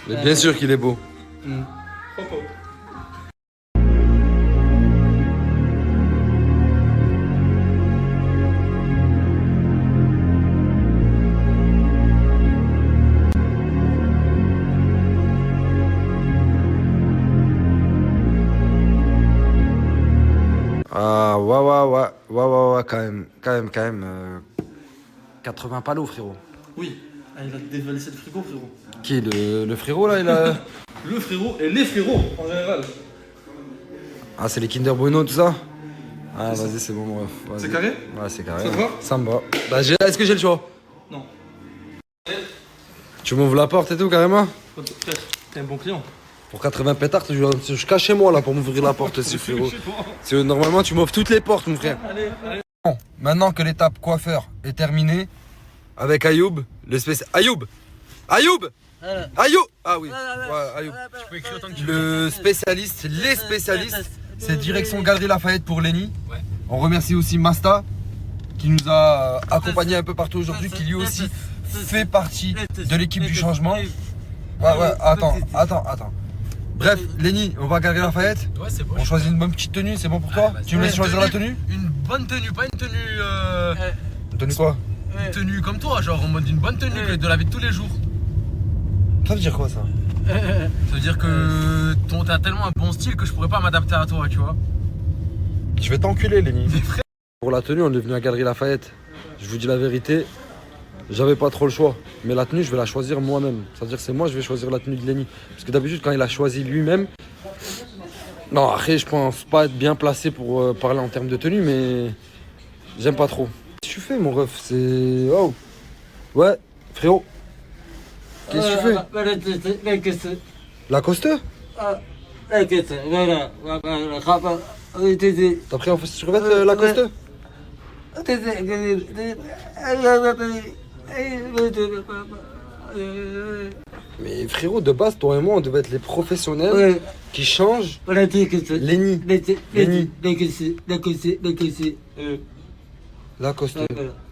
Mais bien sûr qu'il est beau. Hop. Ah, ouais, quand même. 80 palos, frérot. Oui. Ah, il a dévalisé le frigo, frérot. Qui, le frérot, là, il a... Le frérot et les frérots, en général. Ah, c'est les Kinder Bueno, tout ça? Ah, vas-y, c'est bon, bref. Vas-y. C'est carré? Ouais, c'est carré. Ça te va? Ça me va. Bah, est-ce que j'ai le choix? Non. Tu m'ouvres la porte et tout, carrément? Frère, t'es un bon client. Pour 80 pétards, je cache chez moi, là, pour m'ouvrir la porte aussi, frérot. Normalement, tu m'ouvres toutes les portes, mon frère. Allez. Bon, maintenant que l'étape coiffeur est terminée, avec Ayoub, le spécialiste... Ayoub! Ah oui, ouais, Ayoub. Le spécialiste, les spécialistes, c'est direction Galerie Lafayette pour Lenny. Ouais. On remercie aussi Masta. qui nous a accompagnés un peu partout aujourd'hui, qui lui aussi fait partie de l'équipe du changement. Ouais, attends. Bref, Lenny, on va à Galeries Lafayette. Ouais, c'est bon. On choisit une bonne petite tenue, c'est bon pour toi? Tu me laisses choisir la tenue? Une bonne tenue, pas une tenue. Une tenue quoi? Une tenue comme toi, genre en mode une bonne tenue de la vie de tous les jours. Ça veut dire quoi ça? Ça veut dire que t'as tellement un bon style que je pourrais pas m'adapter à toi, tu vois. Je vais t'enculer, Lenny. Pour la tenue, on est venu à Galeries Lafayette. Je vous dis la vérité, j'avais pas trop le choix. Mais la tenue, je vais la choisir moi-même. C'est-à-dire que c'est moi, je vais choisir la tenue de Lenny. Parce que d'habitude, quand il a choisi lui-même. Non, après, je pense pas être bien placé pour parler en termes de tenue, mais j'aime pas trop. Qu'est-ce que tu fais, mon ref? C'est. Oh! Ouais, frérot. Qu'est-ce que tu fais? Lacoste? T'as pris en survêt Lacoste? Mais frérot, de base, toi et moi, on devait être les professionnels qui changent. Lenny. Lacoste.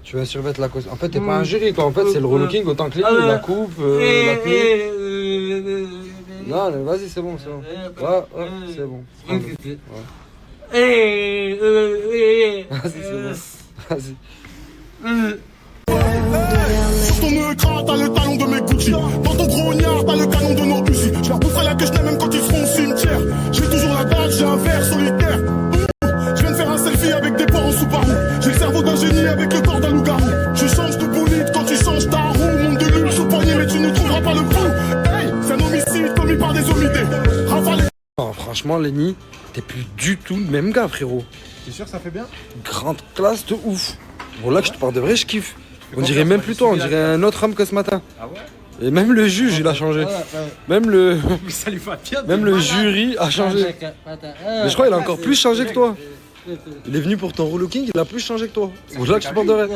Tu vas survêtre Lacoste. En fait, t'es pas un jury, quoi. En fait, c'est le relooking autant que Lenny. La coupe, la tenue. Non, mais vas-y, c'est bon. Ouais, c'est bon. Vas-y, c'est bon. Vas-y. Sur ton écran, t'as le talon de mes Gucci. Dans ton grognard, t'as le canon de nos Uzi. Je leur boufferai la queue, même quand ils seront au cimetière. J'ai toujours la dalle, j'ai un verre solitaire. Je viens de faire un selfie avec des porcs en Subaru. J'ai le cerveau d'un génie avec le corps d'un loup-garou. Je change de bolide quand tu changes ta roue. Monde de lune sous poignet, mais tu ne trouveras pas le coup. Hey, c'est un homicide commis par des homidés. Rafale. Non, franchement, Lenny, t'es plus du tout le même gars, frérot. T'es sûr que ça fait bien? Grande classe de ouf. Bon, là que je te parle de vrai, je kiffe. On dirait même plus toi, on dirait un autre homme que ce matin. Ah ouais? Et même le juge, il a changé. Même le, Ça lui va bien. même le jury a changé. Mais je crois qu'il a encore plus changé que toi. Il est venu pour ton relooking, il a plus changé que toi. Bon, là que je te parle de vrai.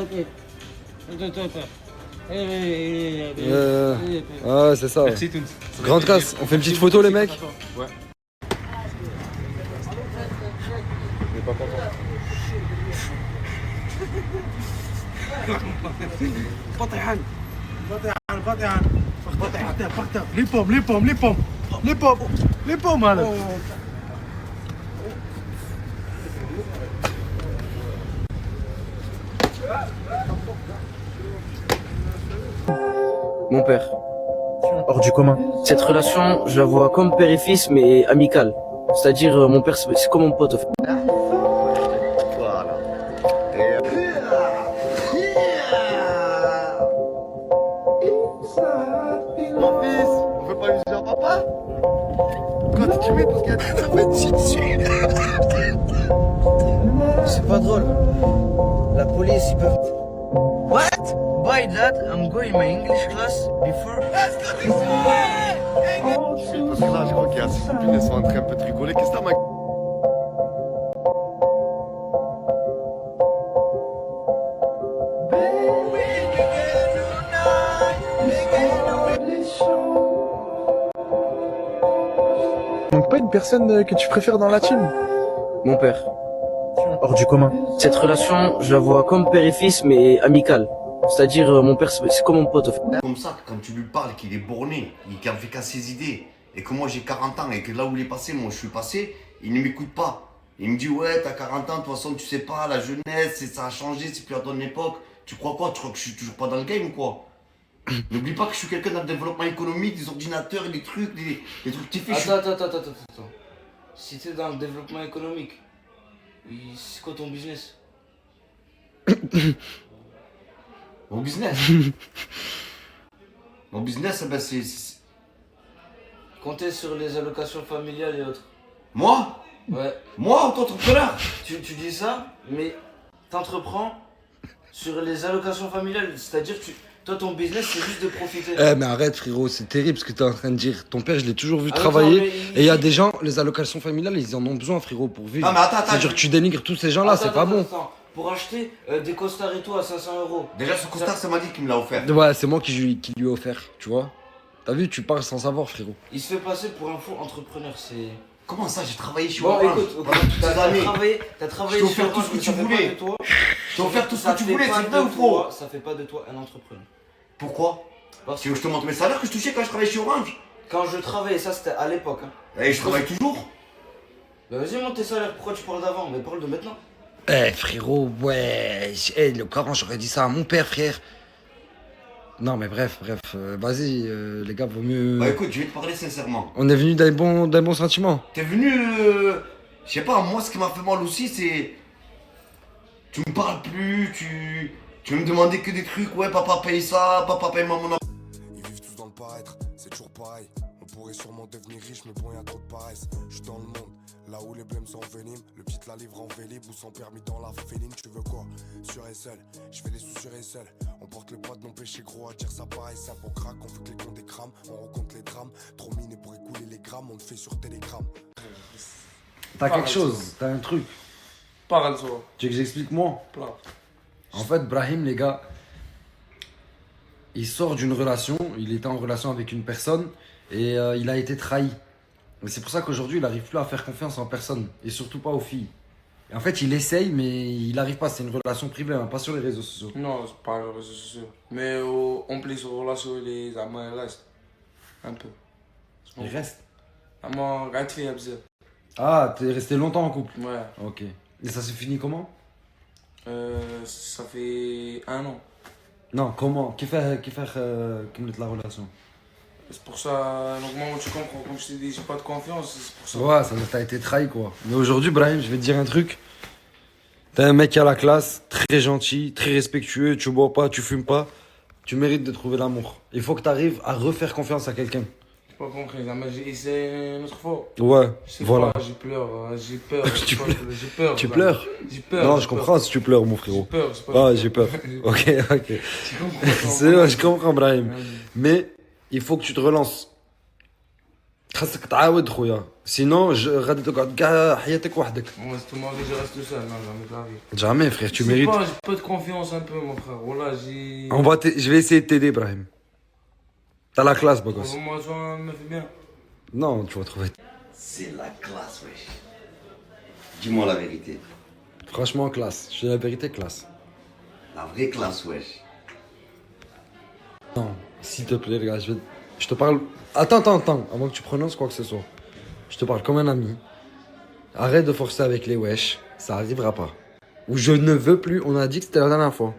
Ouais, c'est ça. Merci, Toons. Grande classe. On fait une petite photo, les mecs? Ouais. Les pommes, alors. Mon père. Hors du commun. Cette relation, je la vois comme père et fils, mais amicale. C'est-à-dire, mon père, c'est comme mon pote. Mon fils, on peut pas lui dire papa? Quand tu mets parce qu'il y a des enfants dessus. C'est pas drôle. La police, ils peuvent... What? By that, I'm going my English class before... Parce que là, je crois qu'il y a six copines, elles sont en train un peu de rigoler. Qu'est-ce que t'as, ma... Donc pas une personne que tu préfères dans la team? Mon père. Hors du commun. Cette relation, je la vois comme père et fils, mais amicale. C'est-à-dire, mon père, c'est comme mon pote. Comme ça, quand tu lui parles qu'il est borné, qu'il en fait qu'à ses idées, et que moi j'ai 40 ans, et que là où il est passé, moi je suis passé, il ne m'écoute pas. Il me dit, ouais, t'as 40 ans, de toute façon, tu sais pas, la jeunesse, ça a changé, c'est plus à ton époque. Tu crois quoi? Tu crois que je suis toujours pas dans le game ou quoi? N'oublie pas que je suis quelqu'un dans le développement économique, des ordinateurs et des trucs, des trucs que tu fais. Attends. Si t'es dans le développement économique, c'est quoi ton business? Mon business Mon business, ben c'est... Compter sur les allocations familiales et autres. Moi? Ouais. Moi, auto-entrepreneur? Tu dis ça, mais t'entreprends sur les allocations familiales. C'est-à-dire que toi, ton business, c'est juste de profiter. Eh, mais arrête, frérot, c'est terrible ce que t'es en train de dire. Ton père, je l'ai toujours vu travailler. Et il y a des gens, les allocations familiales, ils en ont besoin, frérot, pour vivre. Non, mais attends. C'est-à-dire que tu dénigres tous ces gens-là, c'est pas bon. Pour acheter des costards et tout à 500 €. Déjà, ce costard, ça m'a dit qu'il me l'a offert. Ouais, c'est moi qui lui ai offert, tu vois. T'as vu, tu parles sans savoir, frérot. Il se fait passer pour un faux entrepreneur, c'est... Comment ça, j'ai travaillé chez Bon, Orange écoute, pendant toutes ces années. T'as travaillé Je t'ai chez offert tout Orange, ce que mais tu ça fait voulais. pas de toi. Je t'ai offert tout ce Ça que tu fait voulais, pas c'est de vrai ou toi- faux? Ça fait pas de toi un entrepreneur. Pourquoi? Parce Tu veux que je te montre mes salaires que je touchais quand je travaillais chez Orange? Quand je travaillais, ça c'était à l'époque. Hein. Et je travaille toujours. Bah vas-y, monte tes salaires, pourquoi tu parles d'avant? Mais parle de maintenant. Eh frérot, ouais. Eh, le Coran, j'aurais dit ça à mon père, frère. Non mais bref, vas-y, les gars, vaut mieux. Bah écoute, je vais te parler sincèrement. On est venu d'un bon sentiment. T'es venu. Je sais pas, moi ce qui m'a fait mal aussi, c'est. Tu me parles plus, tu me demandais que des trucs, ouais, papa paye ça, papa paye maman. Ils vivent tous dans le paraître, c'est toujours pareil. On pourrait sûrement devenir riche, mais bon, y a trop de paresse. Je suis dans le monde, là où les blêmes s'enveniment. Le petit la livre en vélib ou sans permis dans la féline. Tu veux quoi? Sûr et seul, je fais les sous sur et seul. On porte le poids de nos péchés gros, à dire ça pareil, simple on craque. On veut que les comptes des crams, on rencontre les drames. Trop miné pour écouler les grammes, on le fait sur Telegram. T'as quelque chose, t'as un truc. Parle, toi. Tu veux que j'explique moi? Parle. En fait, Brahim, les gars, il sort d'une relation, il était en relation avec une personne et il a été trahi. Et c'est pour ça qu'aujourd'hui, il n'arrive plus à faire confiance en personne et surtout pas aux filles. Et en fait, il essaye, mais il n'arrive pas. C'est une relation privée, hein, pas sur les réseaux sociaux. Non, c'est pas les réseaux sociaux. Mais on plie sur relation, les amants restent. Un peu. Il reste. Amants, regarde, fait abusé. Ah, t'es resté longtemps en couple? Ouais. Ok. Et ça s'est fini comment? Ça fait 1 an. Non, comment? Qui fait la relation? C'est pour ça, donc moi, tu comprends, comme je t'ai dit, j'ai pas de confiance, c'est pour ça. Ouais, ça t'as été trahi quoi. Mais aujourd'hui, Brahim, je vais te dire un truc. T'es un mec à la classe, très gentil, très respectueux, tu bois pas, tu fumes pas. Tu mérites de trouver l'amour. Il faut que t'arrives à refaire confiance à quelqu'un. J'ai pas compris, mais j'ai essayé une autre fois. Ouais, voilà. J'ai peur, j'ai peur. Tu j'ai pleures. peur. Tu pleures? J'ai peur. Non, je comprends si tu pleures, mon frérot. J'ai peur, c'est pas Ah, j'ai peur. Ok. Tu comprends, C'est vrai, je comprends, Brahim. Mais il faut que tu te relances. خاصك تعاود خويا. Sinon, غادي تقعد كاع حياتك وحدك. Moi, c'est tout le monde, je reste seul, non, jamais de la vie. Jamais, frère, tu C'est mérites. pas, j'ai pas de confiance un peu, mon frère. Voilà, j'ai. Je vais essayer de t'aider, Brahim. T'as la classe, beau gosse. Moi, ça me fait bien. Non, tu vas trouver. C'est la classe, wesh. Dis-moi la vérité. Franchement, classe. Je dis la vérité, classe. La vraie classe, wesh. Non, s'il te plaît, les gars, je te parle. Attends, avant que tu prononces quoi que ce soit. Je te parle comme un ami. Arrête de forcer avec les wesh, ça arrivera pas. Ou je ne veux plus, on a dit que c'était la dernière fois.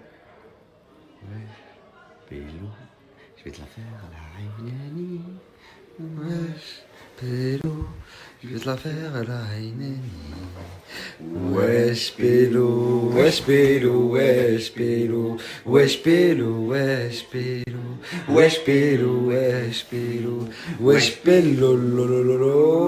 Pélo, je vais te la faire à la Haïnani. Wesh, pélo, je vais te la faire à la Haïnani. Wesh, pélo, wesh, pélo, wesh, pélo, wesh, pélo, wesh, pélo, wesh, pélo, wesh, pélo, wesh, pélo, lolololo.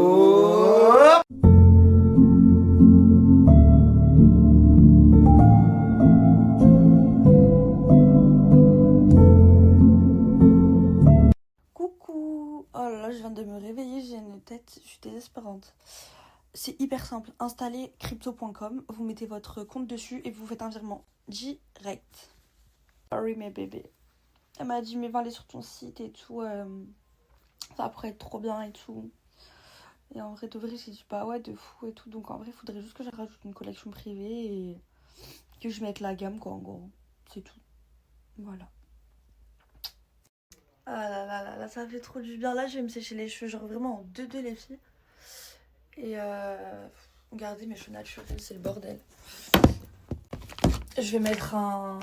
Coucou! Oh là là, je viens de me réveiller, j'ai une tête, je suis désespérante. C'est hyper simple, installez crypto.com, vous mettez votre compte dessus et vous faites un virement direct. Sorry mes bébés. Elle m'a dit mais va aller sur ton site et tout, ça pourrait être trop bien et tout. Et en vrai de vrai j'ai dit bah ouais de fou et tout, donc en vrai il faudrait juste que je rajoute une collection privée et que je mette la gamme quoi en gros, c'est tout. Voilà. Ah là, ça fait trop du bien. Là, je vais me sécher les cheveux, genre vraiment en 2-2 les filles. Et regardez mes cheveux naturels, c'est le bordel. Je vais mettre un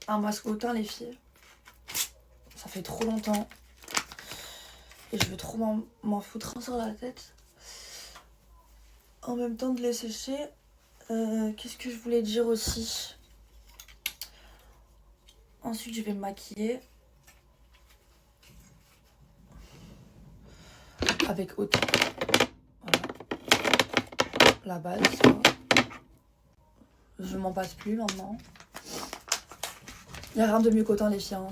masque au teint les filles. Ça fait trop longtemps. Et je veux trop m'en foutre un sur la tête. En même temps de les sécher. Qu'est-ce que je voulais dire aussi? Ensuite, je vais me maquiller. Avec autant. Voilà. La base. Je m'en passe plus maintenant. Il n'y a rien de mieux qu'autant les filles. Hein.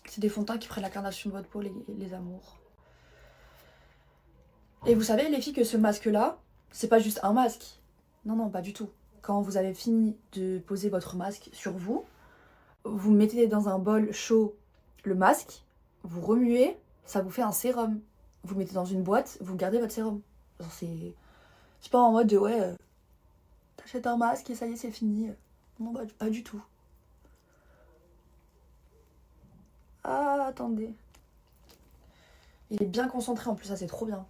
C'est des fonds de teint qui prennent l'incarnation de votre peau, les amours. Et vous savez les filles que ce masque là, c'est pas juste un masque. Non, pas du tout. Quand vous avez fini de poser votre masque sur vous, vous mettez dans un bol chaud le masque, vous remuez, ça vous fait un sérum. vous le mettez dans une boîte, vous gardez votre sérum. Genre c'est pas en mode de ouais, t'achètes un masque et ça y est, c'est fini. Non, bah, pas du tout. Ah, attendez. Il est bien concentré en plus, ça c'est trop bien.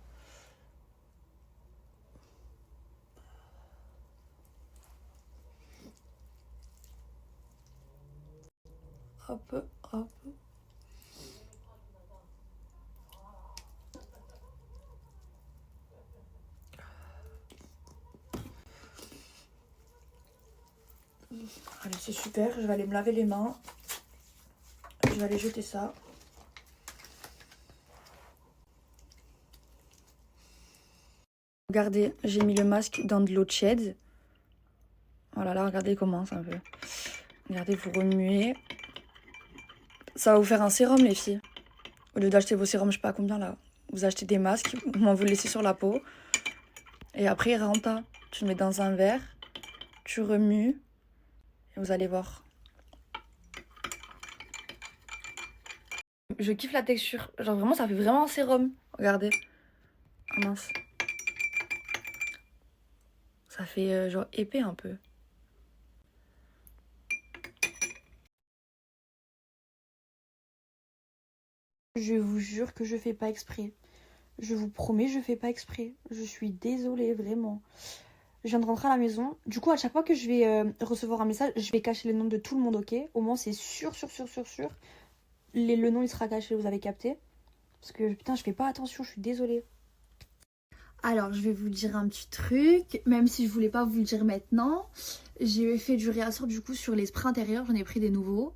Hop, hop. Allez, c'est super, je vais aller me laver les mains. Je vais aller jeter ça. Regardez, j'ai mis le masque dans de l'eau tiède. Voilà, là, regardez, il commence un peu. Regardez, vous remuez. Ça va vous faire un sérum, les filles. Au lieu d'acheter vos sérums, je sais pas combien, là. Vous achetez des masques, au moins vous le laissez sur la peau. Et après, il rentre. Tu le mets dans un verre, tu remues. Et vous allez voir. Je kiffe la texture. Genre, vraiment, ça fait vraiment un sérum. Regardez. Oh mince. Ça fait genre épais un peu. Je vous jure que je fais pas exprès. Je vous promets, je fais pas exprès. Je suis désolée, vraiment. Je viens de rentrer à la maison. Du coup, à chaque fois que je vais recevoir un message, je vais cacher le nom de tout le monde, ok? Au moins, c'est sûr. Le nom, il sera caché, vous avez capté? Parce que, putain, je fais pas attention, je suis désolée. Alors, je vais vous dire un petit truc, même si je voulais pas vous le dire maintenant. J'ai fait du réassort du coup sur les sprays intérieurs, j'en ai pris des nouveaux.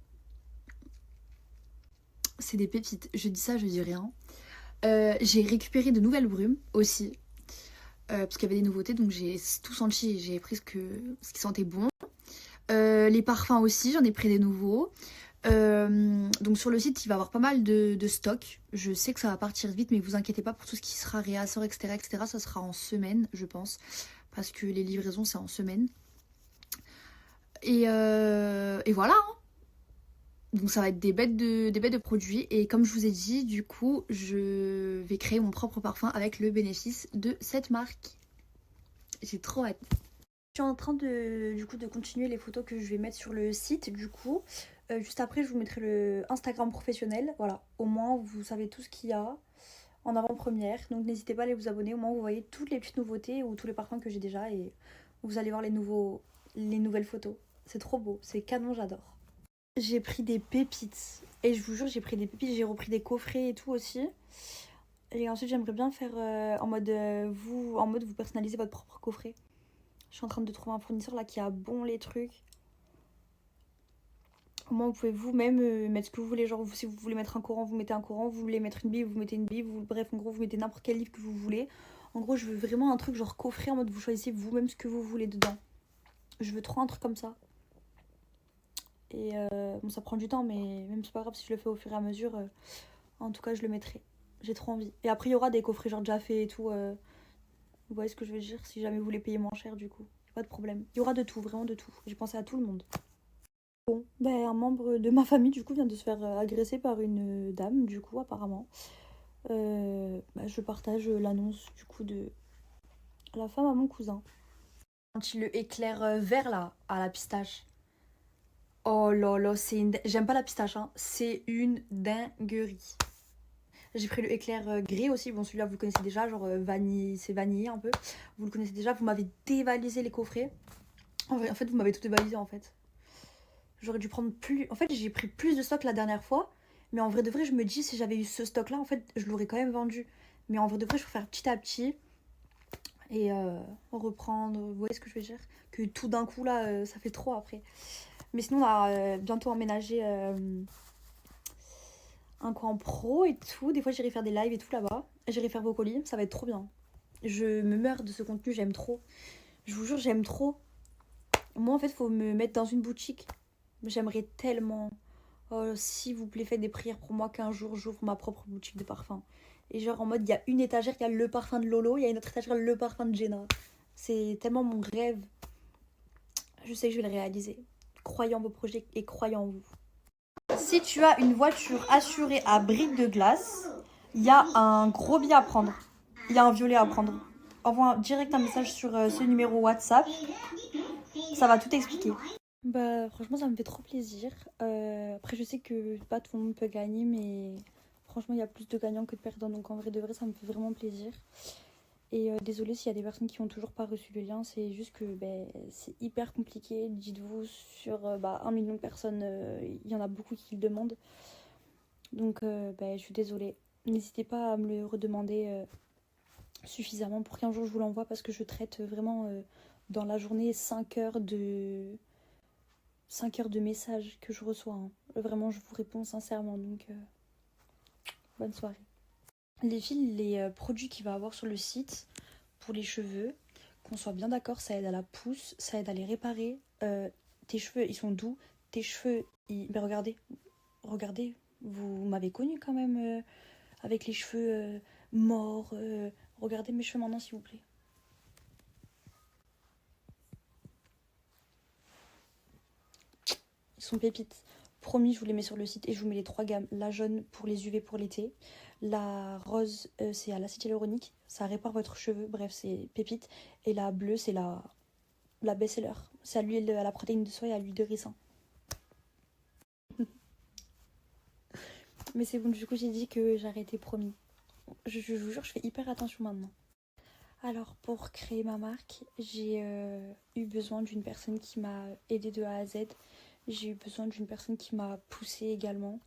C'est des pépites, je dis ça, je dis rien. J'ai récupéré de nouvelles brumes aussi, parce qu'il y avait des nouveautés, donc j'ai tout senti, j'ai pris ce qui sentait bon. Les parfums aussi, j'en ai pris des nouveaux. Donc sur le site il va y avoir pas mal de stock. Je sais que ça va partir vite, mais vous inquiétez pas pour tout ce qui sera réassort, etc. Ça sera en semaine, je pense, parce que les livraisons c'est en semaine. Et voilà hein. Donc ça va être des bêtes de produits. Et comme je vous ai dit, du coup je vais créer mon propre parfum avec le bénéfice de cette marque. J'ai trop hâte. Je suis en train de continuer les photos que je vais mettre sur le site du coup. Juste après, je vous mettrai le Instagram professionnel. Voilà, au moins vous savez tout ce qu'il y a en avant-première. Donc n'hésitez pas à aller vous abonner. Au moins vous voyez toutes les petites nouveautés ou tous les parfums que j'ai déjà. Et vous allez voir les nouvelles photos. C'est trop beau, c'est canon, j'adore. J'ai pris des pépites. Et je vous jure, j'ai pris des pépites. J'ai repris des coffrets et tout aussi. Et ensuite, j'aimerais bien faire en mode vous personnalisez votre propre coffret. Je suis en train de trouver un fournisseur là qui a bon les trucs. Au moins vous pouvez vous-même mettre ce que vous voulez, genre si vous voulez mettre un Coran, vous mettez un Coran, vous voulez mettre une Bible, vous mettez une Bible, bref en gros vous mettez n'importe quel livre que vous voulez. En gros je veux vraiment un truc genre coffret en mode vous choisissez vous-même ce que vous voulez dedans. Je veux trop un truc comme ça. Et bon ça prend du temps mais même c'est pas grave si je le fais au fur et à mesure, en tout cas je le mettrai. J'ai trop envie. Et après il y aura des coffrets genre déjà faits et tout, vous voyez ce que je veux dire, si jamais vous voulez payer moins cher du coup, pas de problème. Il y aura de tout, vraiment de tout, j'ai pensé à tout le monde. Bon, ben, un membre de ma famille du coup vient de se faire agresser par une dame du coup apparemment. Je partage l'annonce du coup de la femme à mon cousin. Quand il le éclair vert là, à la pistache. Oh là là, j'aime pas la pistache hein, c'est une dinguerie. J'ai pris le éclair gris aussi, bon celui-là vous le connaissez déjà, genre vanille, c'est vanillé un peu. Vous le connaissez déjà, vous m'avez dévalisé les coffrets. En fait vous m'avez tout dévalisé en fait. J'aurais dû prendre plus... En fait, j'ai pris plus de stock la dernière fois. Mais en vrai de vrai, je me dis, si j'avais eu ce stock-là, en fait, je l'aurais quand même vendu. Mais en vrai de vrai, je préfère petit à petit. Et reprendre... Vous voyez ce que je veux dire? Que tout d'un coup, là, ça fait trop après. Mais sinon, on va bientôt emménager un coin pro et tout. Des fois, j'irai faire des lives et tout là-bas. J'irai faire vos colis. Ça va être trop bien. Je me meurs de ce contenu, j'aime trop. Je vous jure, j'aime trop. Moi, en fait, il faut me mettre dans une boutique. J'aimerais tellement, oh, s'il vous plaît, faites des prières pour moi qu'un jour j'ouvre ma propre boutique de parfum. Et genre en mode, il y a une étagère, il y a le parfum de Lolo, il y a une autre étagère, le parfum de Jenna. C'est tellement mon rêve. Je sais que je vais le réaliser. Croyez en vos projets et croyez en vous. Si tu as une voiture assurée à briques de glace, Il y a un gros billet à prendre. Il y a un violet à prendre. Envoie direct un message sur ce numéro WhatsApp. Ça va tout expliquer. Bah franchement ça me fait trop plaisir. Après je sais que pas tout le monde peut gagner mais franchement il y a plus de gagnants que de perdants. Donc en vrai de vrai ça me fait vraiment plaisir. Et désolée s'il y a des personnes qui ont toujours pas reçu le lien. C'est juste que c'est hyper compliqué. Dites-vous sur 1 million de personnes il y en a beaucoup qui le demandent. Donc je suis désolée. N'hésitez pas à me le redemander suffisamment pour qu'un jour je vous l'envoie parce que je traite vraiment dans la journée 5 heures de messages que je reçois. Hein. Vraiment je vous réponds sincèrement donc bonne soirée. Les filles, les produits qu'il va avoir sur le site pour les cheveux, qu'on soit bien d'accord, ça aide à la pousse, ça aide à les réparer. Tes cheveux ils sont doux, tes cheveux regardez, vous m'avez connue quand même avec les cheveux morts. Regardez mes cheveux maintenant s'il vous plaît. Ils sont pépites. Promis, je vous les mets sur le site et je vous mets les 3 gammes. La jaune pour les UV pour l'été. La rose, c'est à l'acide hyaluronique. Ça répare votre cheveu. Bref, c'est pépite. Et la bleue, c'est la best-seller. C'est à l'huile, à la protéine de soie et à l'huile de ricin. Mais c'est bon, du coup, j'ai dit que j'arrêtais, promis. Je vous jure, je fais hyper attention maintenant. Alors, pour créer ma marque, j'ai eu besoin d'une personne qui m'a aidée de A à Z. J'ai eu besoin d'une personne qui m'a poussée également,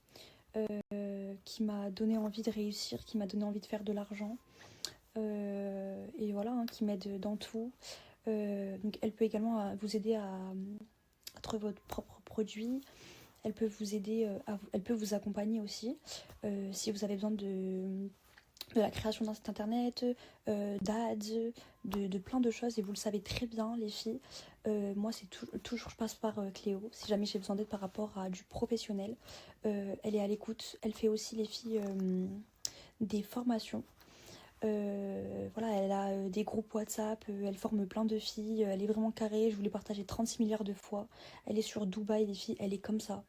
qui m'a donné envie de réussir, qui m'a donné envie de faire de l'argent. Et voilà, hein, qui m'aide dans tout. Donc elle peut également vous aider à trouver votre propre produit. Elle peut vous aider, elle peut vous accompagner aussi. Si vous avez besoin de la création d'un site internet, d'ads, de plein de choses. Et vous le savez très bien les filles. Moi c'est toujours je passe par Cléo. Si jamais j'ai besoin d'aide par rapport à du professionnel. Elle est à l'écoute. Elle fait aussi les filles des formations. Voilà, elle a des groupes WhatsApp, elle forme plein de filles, elle est vraiment carrée, je vous l'ai partagé 36 milliards de fois. Elle est sur Dubaï, les filles, elle est comme ça.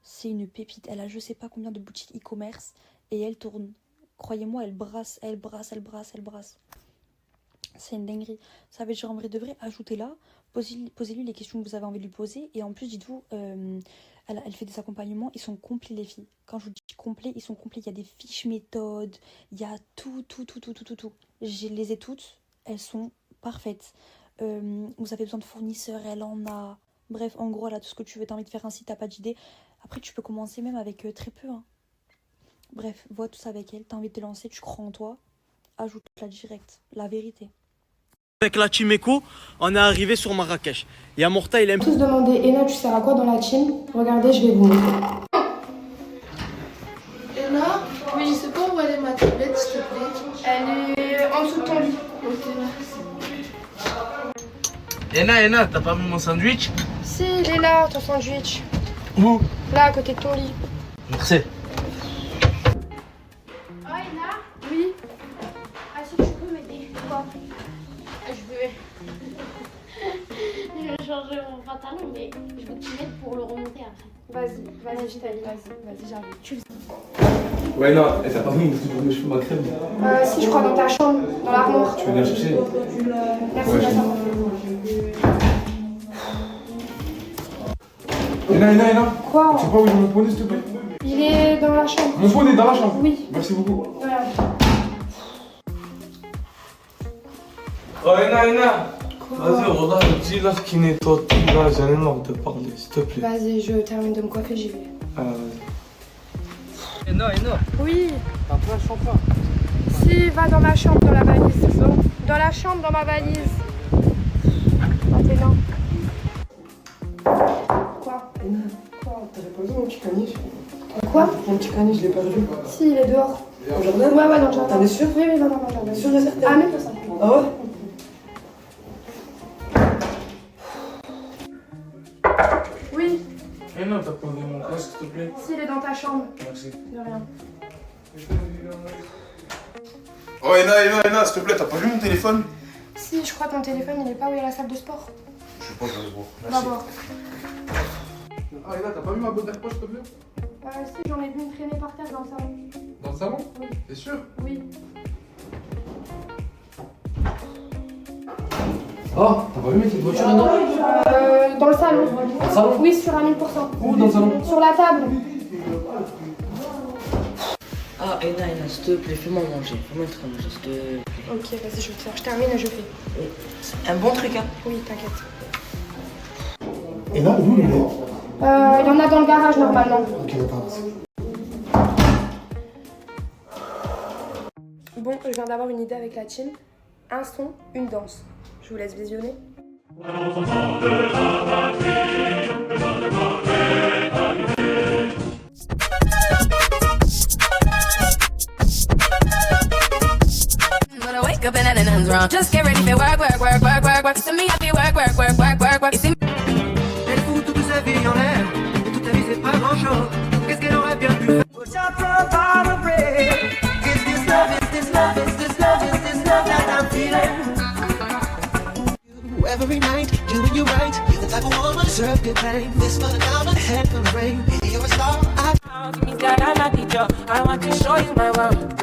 C'est une pépite, elle a je sais pas combien de boutiques e-commerce et elle tourne. Croyez-moi, elle brasse. C'est une dinguerie. Ça veut dire en vrai de vrai, ajoutez-la, posez-lui les questions que vous avez envie de lui poser et en plus, dites-vous, elle fait des accompagnements, ils sont complets les filles. Quand je vous dis complets, ils sont complets. Il y a des fiches méthodes, il y a tout. Je les ai toutes, elles sont parfaites. Vous avez besoin de fournisseurs, elle en a. Bref, en gros, elle a tout ce que tu veux. T'as envie de faire un site, t'as pas d'idée. Après, tu peux commencer même avec très peu. Hein. Bref, vois tout ça avec elle. T'as envie de te lancer, tu crois en toi. Ajoute-la direct, la vérité. Avec la team Echo, on est arrivé sur Marrakech. Il y a Morta, il aime tous demander Ena, tu sers à quoi dans la team? Regardez, je vais vous montrer. Ena, oui, c'est pas où elle est ma tablette, s'il te plaît? Elle est en dessous de ton lit. Ok, merci. Ena, t'as pas mis mon sandwich? Si, il est là, ton sandwich. Où? Là, à côté de ton lit. Merci. Oh, Ena? Oui. Ah, si tu peux m'aider. Quoi? Je vais changer mon pantalon, mais je veux que tu m'aides pour le remonter après. Vas-y, je t'aide. Vas-y, j'arrive. Tu le Ouais, non, t'as pas mis mes cheveux, ma crème? Si, je crois dans ta chambre, dans l'armoire. Tu veux venir chercher? Merci, ouais, Ena. Quoi? Tu sais pas où est mon poney, s'il te plaît? Il est dans la chambre. Mon poney est dans la chambre? Oui. Merci beaucoup. Voilà. Oh, Ena. Vas-y, regarde, dis là qui nettoie tout là, j'en ai marre de parler, s'il te plaît. Vas-y, je termine de me coiffer, j'y vais. Vas-y. Ena. Oui. T'as pas la chambre? Si, va dans ma chambre, dans la valise, c'est ça? Dans la chambre, dans ma valise. Ah, t'es là. Quoi? Quoi? T'avais pas vu mon petit caniche? Quoi? Mon petit caniche, je l'ai perdu. Si, il est dehors. Au jardin? Ouais, dans le jardin. T'es sûr? Oui, dans le jardin. Sûr et certain? Ah, mets-toi ça. Ah ouais? Oui. Ena, t'as posé mon casque, s'il te plaît? Si, il est dans ta chambre. Merci. De rien. Oh Ena, s'il te plaît, t'as pas vu mon téléphone? Si, je crois que ton téléphone, il est pas où il y a la salle de sport. Je sais pas, je vais voir. Va voir. Ah Ena, t'as pas vu ma botte d'AirPods, s'il te plaît? Si, j'en ai vu une traîner par terre dans le salon. Dans le salon? Oui. T'es sûr? Oui. Oh, t'as pas vu mettre une voiture là-dedans? Dans le salon. Dans le salon? Oui, sûr à 1000%. Où dans le salon? Sur la table. Ah, Ena, s'il te plaît, fais-moi manger. Fais-moi un truc à manger, s'il te plaît. Ok, vas-y, je vais te faire. Je termine et je fais. Un bon truc, hein? Oui, t'inquiète. Et là, où il est? Il y en a dans le garage normalement. Ok, d'accord. Bon, je viens d'avoir une idée avec la team. Un son, une danse. Je vous laisse visionner. When I wake up and nothing's wrong, just get ready for work, work, work, work, work, work. To me, I be work, work, work, work, work, work. Elle fout toute sa vie en l'air, et toute ta vie c'est pas grand chose. Qu'est-ce qu'elle aurait bien pu faire? Push up from bottom break. Is this love, is this love, is this love, is this love that I'm feeling? Every night, doing you right. You're the type of woman deserve good pain. This for the down and head for the rain. Baby, you're a star. I want to show you my world.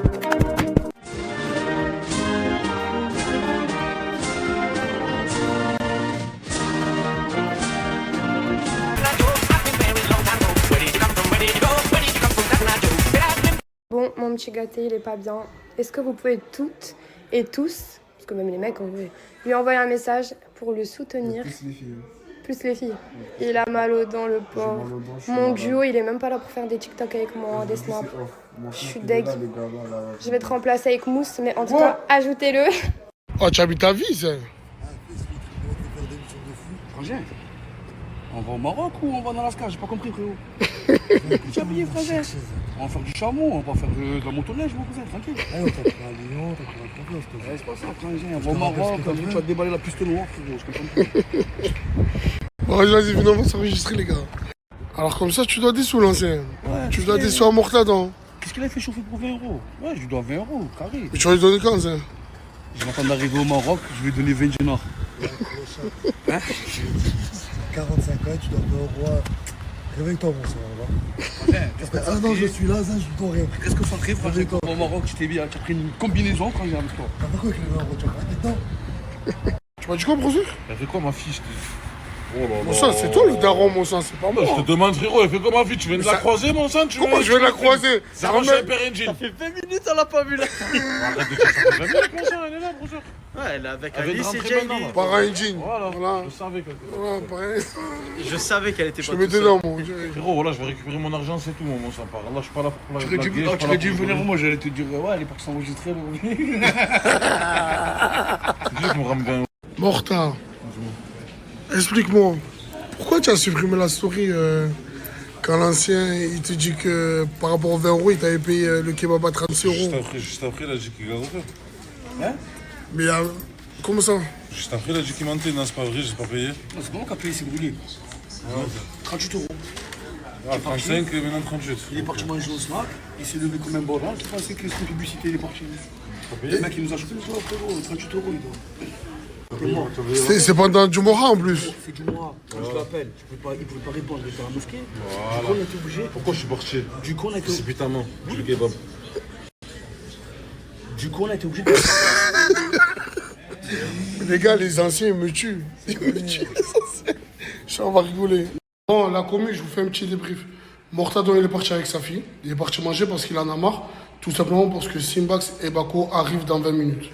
Bon, mon petit gâté, il est pas bien. Est-ce que vous pouvez toutes et tous, parce que même les mecs, on veut, lui envoyer un message pour le soutenir? Plus les filles. Plus les filles. Il a mal aux dents, le pauvre. Mon duo, il est même pas là pour faire des TikTok avec moi, des snaps. Je suis deg. Je vais te remplacer avec Mousse, mais en tout cas, ajoutez-le. Oh, tu habites ta vie, ça. Frangin, on va au Maroc ou on va dans l'Alaska? J'ai pas compris, frérot. Tu as payé, frangin? On va faire du chameau, on va faire de la motoneige, mon cousin, tranquille. On t'a pris un lion, t'as pris un problème. C'est pas ça, frangin. On va au Maroc, tu vas te déballer la piste noire, frérot, je comprends pas. Bon, vas-y, venez, on va s'enregistrer, les gars. Alors, comme ça, tu dois des sous, l'ancien. Ouais, tu dois des sous à Mortadan. Qu'est-ce qu'il a fait chauffer pour 20 euros? Ouais, je lui dois 20 euros, carré. Mais tu vas lui donner quand, ça? Je m'attends d'arriver au Maroc, je vais lui donner 20 dinars. Hein? 45 ans, tu dois au roi. Réveille-toi, mon soeur. Ah non, je suis là, ça, je dois rien. Qu'est-ce que ça crée, frère? Au Maroc, je t'ai mis, tu as pris une combinaison quand j'ai avec toi. T'as pas quoi avec le Maroc? Tu vas maintenant? Tu m'as dit quoi, professeur? Elle fait quoi, ma fille? Oh là Mon là. sang, c'est toi le daron, mon sang, c'est pas moi. Je te demande, frérot, elle fait quoi, ma fille? Tu viens de la croiser, mon sang? Comment je vais la croiser? Ça va chez Père Engine. Ça fait 20 minutes, on l'a pas vu là. Arrête de dire ça fait 20 minutes, mon sang, elle est là, bonjour. Ouais, elle est avec Elle vient de Alice et rentrer Jay. maintenant, là. Par un jean. Voilà, je savais qu'elle Ouais, pareil. Je savais qu'elle était Je pas te mets toute seule. dedans, mon Dieu. Frérot, voilà, je vais récupérer mon argent, c'est tout, mon sang. Par là, je suis pas là pour la Tu aurais blaguer, je suis pas dû là pour venir rigoler. voir moi, j'allais te dire, ouais, elle est partie s'enregistrer. C'est juste me rame bien. Morta, explique-moi. Pourquoi tu as supprimé la story quand l'ancien il te dit que par rapport aux 20 euros, il t'avait payé le kebab à 36 euros? Juste après, il a dit qu'il gazotait. Hein? Mais comment ça? Juste après, il a dit qu'il mentait. Non, c'est pas vrai, j'ai pas payé. C'est pas moi qui a payé, c'est brûlé. 38 euros. Ah, 35 et maintenant 38. Il est parti manger au snack, il s'est levé comme un borin. Je pensais que c'était une publicité, il est parti. Le mec, il nous a chopé, oh, frérot, 38 euros, il doit. C'est pendant du Mora en plus. C'est du mois. Je l'appelle, il pouvait pas répondre, il était à la mosquée. Voilà. Du coup, on était obligé. Pourquoi je suis parti? Du coup, on a été précipitamment. Le kebab. Du coup, on a été obligé de. Les gars, les anciens, ils me tuent. Ils me tuent, les anciens. On va rigoler. Bon, la commune, je vous fais un petit débrief. Mortadon, il est parti avec sa fille. Il est parti manger parce qu'il en a marre. Tout simplement parce que Simbax et Bako arrivent dans 20 minutes.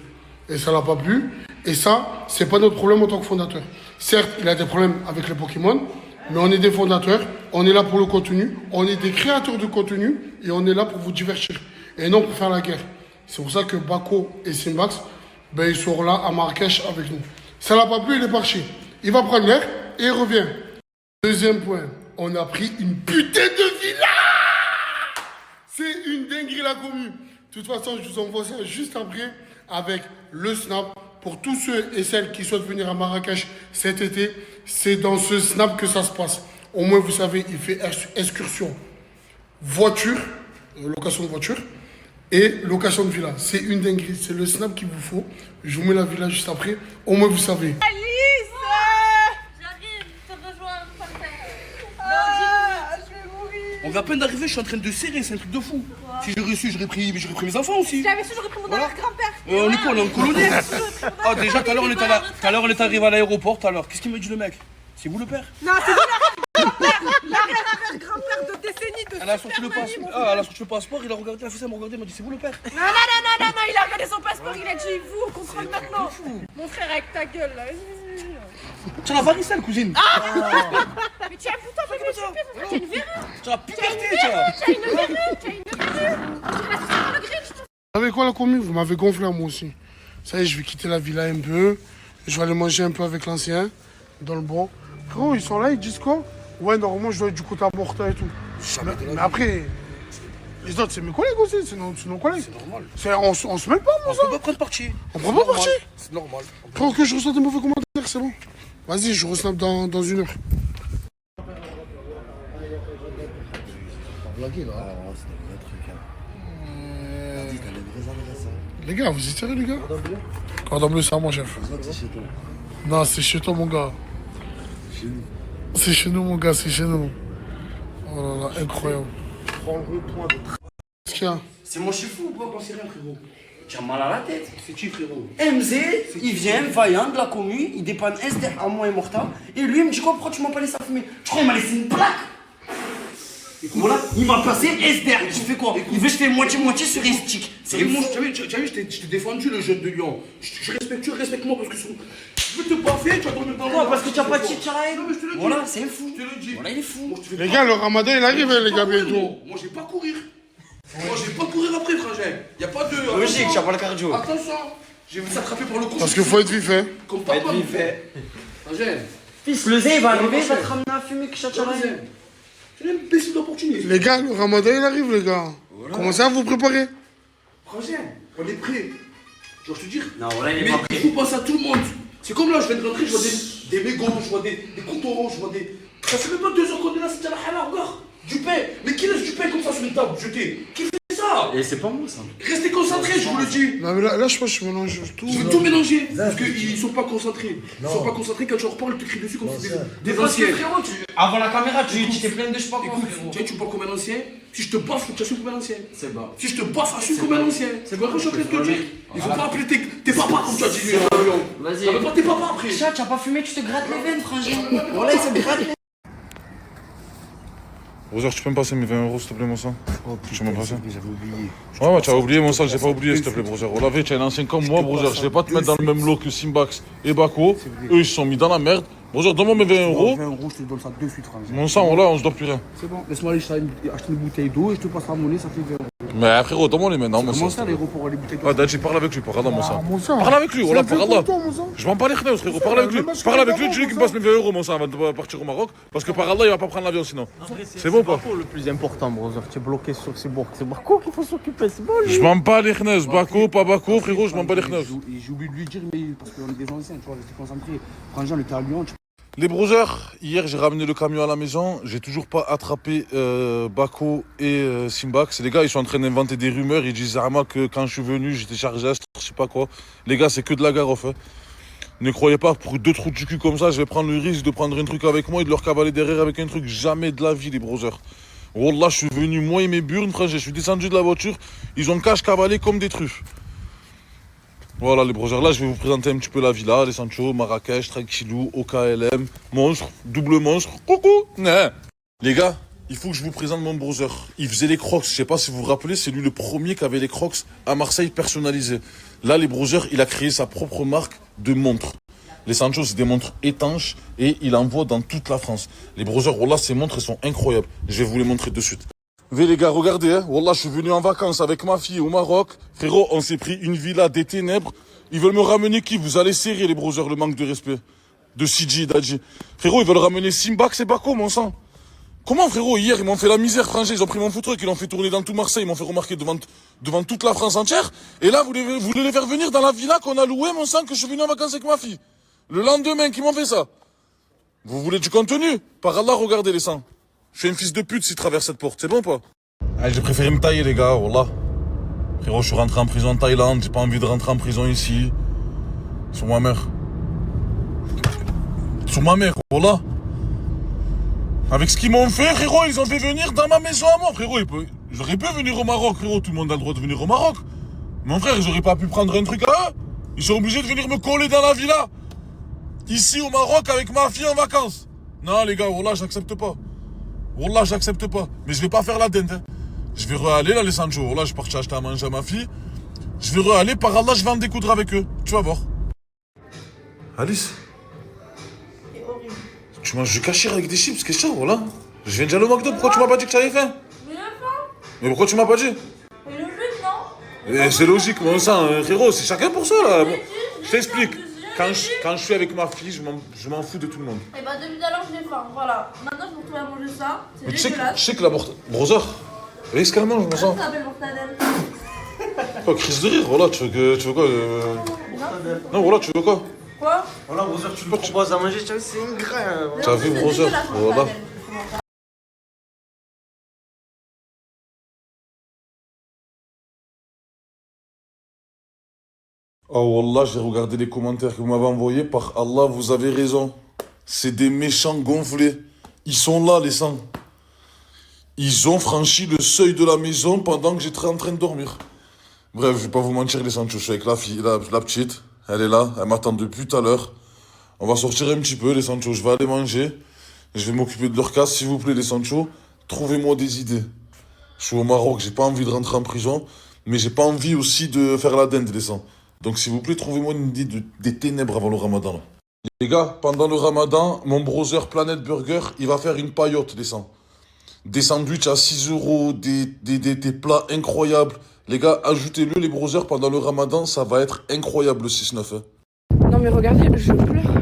Et ça l'a pas plu. Et ça, c'est pas notre problème en tant que fondateur. Certes, il a des problèmes avec les Pokémon, mais on est des fondateurs, on est là pour le contenu, on est des créateurs de contenu et on est là pour vous divertir. Et non pour faire la guerre. C'est pour ça que Bako et Simbax, ben, ils sont là à Marrakech avec nous. Ça l'a pas plu, il est parti. Il va prendre l'air et il revient. Deuxième point, on a pris une putain de villa. C'est une dinguerie la commune. De toute façon, je vous envoie ça juste après avec le snap. Pour tous ceux et celles qui souhaitent venir à Marrakech cet été, c'est dans ce snap que ça se passe. Au moins, vous savez, il fait excursion, voiture, location de voiture, et location de villa. C'est une dinguerie, c'est le snap qu'il vous faut. Je vous mets la villa juste après. Au moins, vous savez. Alice, j'arrive te rejoindre par terre. On On vient à peine d'arriver, je suis en train de serrer, c'est un truc de fou. Si j'aurais su, j'aurais pris mes enfants aussi. Si j'avais su, j'aurais pris mon arrière-grand-père. On est quoi, on est en colonie? Ah, déjà, tout à l'heure, on est arrivé à l'aéroport, tout à l'heure. Qu'est-ce qu'il m'a dit le mec? C'est vous le père? Non, c'est vous l'arrière-grand-père de décennies de Elle a sorti le passeport, il a regardé, il a fait ça, il m'a regardé, il m'a dit c'est vous le père? Non, il a regardé son passeport, il a dit vous, on contrôle maintenant. Mon frère avec ta gueule là. Tu as la varicelle, cousine. Mais tu as putain, tu as une verrue. Tu as la puberté, tu as une verrue. Vous savez quoi la commu? Vous m'avez gonflé à moi aussi. Ça y est, je vais quitter la villa un peu. Je vais aller manger un peu avec l'ancien, dans le bon. Frérot, ils sont là, ils disent quoi? Ouais, normalement, je dois être du côté à Morta et tout. Mais après, les autres, c'est mes collègues aussi, c'est nos collègues. C'est normal. On se mêle pas, moi, ça. On peut pas prendre parti. On prend pas parti. C'est normal. Frérot, que je ressens des mauvais commentaires, c'est bon. Vas-y, je resnap dans 1 heure. Blaguer là. Ah, c'est un vrai truc. Vas-y, t'as les vrais adresses. Les gars, vous êtes sérieux, les gars? Cordon bleu, c'est à moi, chef. Non, c'est chez toi, mon gars. C'est chez nous, mon gars, c'est chez nous. Oh là là, incroyable. Prends le point de Qu'est-ce qu'il y a? C'est mon chifou ou pas? J'en sais rien, frérot. Tu as mal à la tête. C'est qui, frérot? MZ, il vient, vaillant de la commune, il dépanne SDR à moi et Morta. Et lui, il me dit quoi? Pourquoi tu m'as pas laissé fumer? Tu crois qu'il m'a laissé une plaque? Voilà, il m'a placé SDR. Tu fais quoi? Il veut jeter moitié-moitié sur un stick. C'est moi, tu as vu, je t'ai défendu le jeune de Lyon. Je respecte, tu respectes-moi parce que je veux te baffer, tu vas dormir dans moi. Parce que tu n'as pas de titre, voilà, c'est fou. Je te le dis. Voilà, il est fou. Les gars, le ramadan, il arrive, les gars, bientôt. Moi, j'ai pas courir. Moi, j'ai pas courir après, frangin. Y a pas de. Logique, tu n'as pas le cardio. Attention, j'ai vu s'attraper par le cou. Parce qu'il faut être vif, hein. Comme papa. Être vif, Frangin. Fils, le zé, il va arriver, il va te ramener à fumer que Chachalai. C'est une imbécile d'opportunité. Les gars, le ramadan, il arrive, les gars. Voilà. Commencez à vous préparer. Frangin, on est prêt. Genre, je te dis. Non, voilà, il est mais pas prêt. il faut penser à tout le monde. C'est comme là, je viens de rentrer, je vois des mégots, je vois des couteaux, je vois des. Ça fait même pas 2 heures qu'on est là, c'est déjà la halal, regarde. Du pain. Mais qui laisse du pain comme ça sur une table, jeté? Qui fait ça? Et c'est pas moi, ça. Restez concentrés, je vous le dis. Non, mais là je pense que je mélange tout. Je veux tout mélanger. Parce qu'ils sont pas concentrés. Ils sont pas concentrés quand tu leur parles, ils te crient dessus comme si c'était des anciens. Frérot, avant la caméra, tu t'es plein de je sais pas quoi. Écoute, tu parles comme un ancien. Si je te baffe, faut que tu assumes comme un ancien. C'est bas. Si je te baffe, assume comme un ancien. C'est quoi que je suis en train de te dire? Ils vont pas appeler tes papas comme tu as dit. Vas-y. Ça veut pas tes papas après. Chat, tu as pas fumé, tu te grattes les veines, frangin. Voilà, il se gratte les veines. Roger, tu peux me passer mes 20 € s'il te plaît, mon sang? Tu m'as passé? J'avais oublié. Ouais, tu as oublié, mon sang, j'ai pas oublié, s'il te plaît, Broger. Olavé, tu es un ancien comme moi, Broger. Je vais pas te mettre dans le même lot que Simbax et Bako. Eux, ils se sont mis dans la merde. Broger, donne-moi mes 20 €. 20 €, je te donne ça de suite, frangin. Mon sang, voilà, on se doit plus rien. C'est bon, laisse-moi aller acheter une bouteille d'eau et je te passe la monnaie, ça fait 20 €. Mais frérot, donne-moi les maintenant, mon sang. Comment ça, l'aéroport, les bouteilles d'eau? Ah, Dadji, parle avec lui, par Allah, mon sang. Mon sang. Parle avec lui, voilà, par Allah. Mon sang. Je m'en bats les chneux, frérot, parle avec lui. Parle avec lui, dis-lui qu'il me passe mes 20 €, mon sang, avant de partir au Maroc. Parce que par Allah, il va pas prendre l'avion sinon. C'est bon ou pas? C'est le plus important, brother. Tu es bloqué sur ces bords. C'est Bako qu'il faut s'occuper, c'est bon. Je m'en bats les chneux, Bako, pas Bako, frérot, je m'en bats les chneux. J'ai oublié de lui dire, mais parce qu'on est des anciens, tu vois, restez concentrés. Frangin, on était à Lyon. Les brougeurs, hier j'ai ramené le camion à la maison, j'ai toujours pas attrapé Bako et Simbax. Les gars ils sont en train d'inventer des rumeurs, ils disent Zama que quand je suis venu j'étais chargé à je sais pas quoi. Les gars c'est que de la garofe. Hein. Ne croyez pas pour 2 trous du cul comme ça, je vais prendre le risque de prendre un truc avec moi et de leur cavaler derrière avec un truc. Jamais de la vie les brougeurs. Wallah je suis venu moi et mes burnes, frère, je suis descendu de la voiture, ils ont cavalé comme des truffes. Voilà les brougeurs, là je vais vous présenter un petit peu la villa, les Sancho, Marrakech, tranquillou, OKLM, monstre, double monstre, coucou, nah. Les gars, il faut que je vous présente mon browser. Il faisait les crocs, je sais pas si vous vous rappelez, c'est lui le premier qui avait les crocs à Marseille personnalisés. Là les browsers, il a créé sa propre marque de montres. Les Sancho c'est des montres étanches et il envoie dans toute la France. Les browsers, voilà ces montres elles sont incroyables, je vais vous les montrer de suite. Veuillez les gars, regardez, hein. Wallah, je suis venu en vacances avec ma fille au Maroc. Frérot, on s'est pris une villa des ténèbres. Ils veulent me ramener qui? Vous allez serrer les browsers, le manque de respect. De CG, Dadji. Frérot, ils veulent ramener Simbax et Bako, mon sang. Comment, frérot? Hier, ils m'ont fait la misère, frangin. Ils ont pris mon foot truc, ils l'ont fait tourner dans tout Marseille. Ils m'ont fait remarquer devant toute la France entière. Et là, vous voulez les faire venir dans la villa qu'on a louée, mon sang, que je suis venu en vacances avec ma fille. Le lendemain, qui m'ont fait ça. Vous voulez du contenu? Par Allah, regardez les sangs. Je suis un fils de pute s'il traverse cette porte, c'est bon ou pas? Allez, j'ai préféré me tailler les gars, wallah. Frérot, je suis rentré en prison en Thaïlande, j'ai pas envie de rentrer en prison ici. Sur ma mère. Sur ma mère, wallah. Avec ce qu'ils m'ont fait, frérot, ils ont fait venir dans ma maison à moi, frérot. J'aurais pu venir au Maroc, frérot. Tout le monde a le droit de venir au Maroc. Mon frère, j'aurais pas pu prendre un truc à eux. Ils sont obligés de venir me coller dans la villa. Ici au Maroc avec ma fille en vacances. Non, les gars, wallah, j'accepte pas. Wallah, j'accepte pas. Mais je vais pas faire la dente. Hein. Je vais re-aller là, les Sancho. Wallah, je suis parti acheter à manger à ma fille. Je vais re-aller, par Allah, je vais en découdre avec eux. Tu vas voir. Alice. Tu manges du cachir avec des chips, qu'est-ce que c'est, voilà. Je viens déjà au McDo, pourquoi tu m'as pas dit que tu avais faim? Mais j'ai faim. Mais pourquoi tu m'as pas dit? C'est logique, non? C'est logique, mon sang, frérot, c'est chacun pour soi, là. Je t'explique. Quand je suis avec ma fille, je m'en fous de tout le monde. Et bah depuis tout à l'heure, j'ai faim, voilà. Maintenant, je me retrouve à manger ça, c'est Mais dégueulasse. je sais que la brother, regarde ce qu'elle mange, mon sang. Ça s'appelle mortadelle. Quoi, crise de rire, voilà, tu veux quoi Non, voilà, tu veux quoi? Quoi? Voilà, brother, tu me proposes à manger, tu vois, c'est ingrat. T'as vu, brother? Voilà. Oh Wallah, j'ai regardé les commentaires que vous m'avez envoyés. Par Allah, vous avez raison. C'est des méchants gonflés. Ils sont là, les sangs. Ils ont franchi le seuil de la maison pendant que j'étais en train de dormir. Bref, je vais pas vous mentir, les sangs. Je suis avec la fille, la petite. Elle est là, elle m'attend depuis tout à l'heure. On va sortir un petit peu, les Sancho. Je vais aller manger. Je vais m'occuper de leur casse, s'il vous plaît, les Sancho. Trouvez-moi des idées. Je suis au Maroc, j'ai pas envie de rentrer en prison. Mais j'ai pas envie aussi de faire la dinde, les sangs. Donc, s'il vous plaît, trouvez-moi une idée des ténèbres avant le ramadan. Là. Les gars, pendant le ramadan, mon brother Planet Burger, il va faire une paillote, les sangs. Des sandwichs à 6 €, des plats incroyables. Les gars, ajoutez-le, les brothers, pendant le ramadan, ça va être incroyable, le 6-9. Hein. Non mais regardez, je pleure.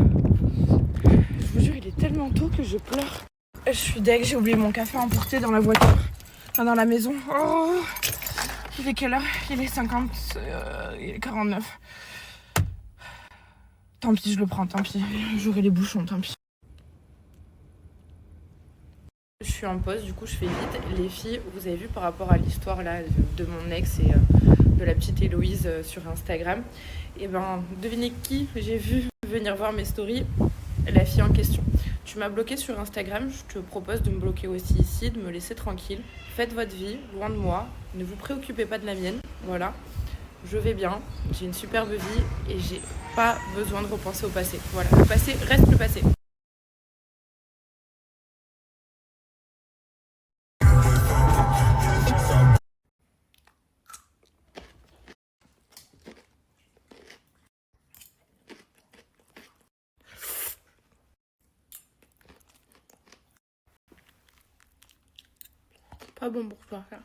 Je vous jure, il est tellement tôt que je pleure. Je suis deg, j'ai oublié mon café emporté dans la voiture. Enfin, dans la maison. Oh, il est quelle heure? Il est 50, il est 49. Tant pis, je le prends, tant pis. J'aurai les bouchons, tant pis. Je suis en pause, du coup je fais vite. Les filles, vous avez vu par rapport à l'histoire là de mon ex et de la petite Héloïse sur Instagram. Et ben, devinez qui j'ai vu venir voir mes stories? La fille en question. Tu m'as bloqué sur Instagram, je te propose de me bloquer aussi ici, de me laisser tranquille. Faites votre vie, loin de moi, ne vous préoccupez pas de la mienne, voilà. Je vais bien, j'ai une superbe vie et j'ai pas besoin de repenser au passé. Voilà, le passé reste le passé. Pas bon pour toi, là.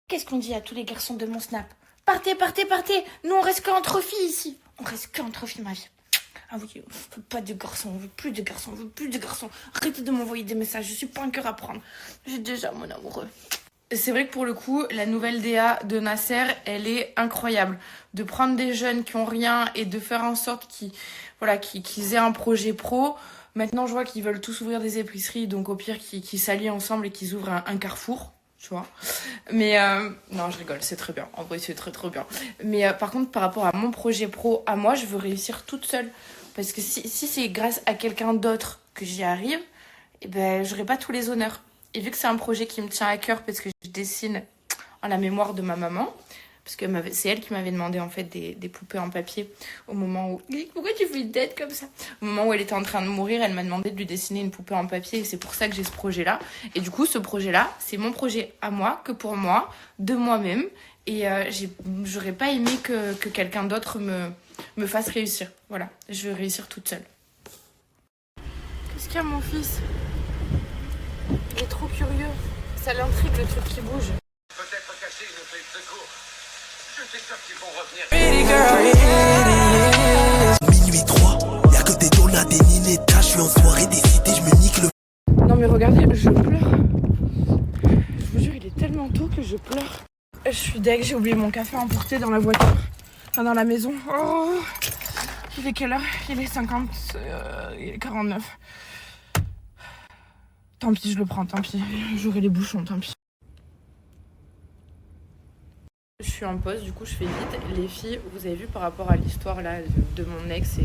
Qu'est-ce qu'on dit à tous les garçons de mon snap? Partez, partez, partez. Nous, on reste qu'entre filles ici. On reste qu'entre filles, ma vie. Ah oui, on veut pas de garçons, on veut plus de garçons, on veut plus de garçons. Arrêtez de m'envoyer des messages, je suis pas un cœur à prendre. J'ai déjà mon amoureux. C'est vrai que pour le coup, la nouvelle DA de Nasser, elle est incroyable. De prendre des jeunes qui ont rien et de faire en sorte qu'ils aient un projet pro. Maintenant, je vois qu'ils veulent tous ouvrir des épiceries, donc au pire, qu'ils s'allient ensemble et qu'ils ouvrent un carrefour, tu vois. Mais, non, je rigole, c'est très bien. En vrai, c'est très, très bien. Mais par contre, par rapport à mon projet pro, à moi, je veux réussir toute seule. Parce que si c'est grâce à quelqu'un d'autre que j'y arrive, eh ben, j'aurai pas tous les honneurs. Et vu que c'est un projet qui me tient à cœur, parce que je dessine en la mémoire de ma maman, parce que c'est elle qui m'avait demandé en fait des poupées en papier au moment où... Pourquoi tu fais une tête comme ça? Au moment où elle était en train de mourir, elle m'a demandé de lui dessiner une poupée en papier et c'est pour ça que j'ai ce projet-là. Et du coup, ce projet-là, c'est mon projet à moi, que pour moi, de moi-même. Et j'aurais pas aimé que quelqu'un d'autre me fasse réussir. Voilà, je veux réussir toute seule. Qu'est-ce qu'il y a, mon fils? Il est trop curieux. Ça l'intrigue, le truc qui bouge. Peut-être cacher une clé de secours. Je suis sûr qu'ils vont revenir. Minuit 3, y'a que des donuts, des ninetas. Je suis en soirée des cités, je me nique le... Non mais regardez, je pleure. Je vous jure, il est tellement tôt que je pleure. Je suis deg, j'ai oublié mon café emporté dans la voiture. Enfin, dans la maison. Oh, il est quelle heure? Il est 50, il est 49. Tant pis, je le prends, tant pis. J'aurai les bouchons, tant pis. Je suis en pause, du coup je fais vite. Les filles, vous avez vu par rapport à l'histoire là de mon ex et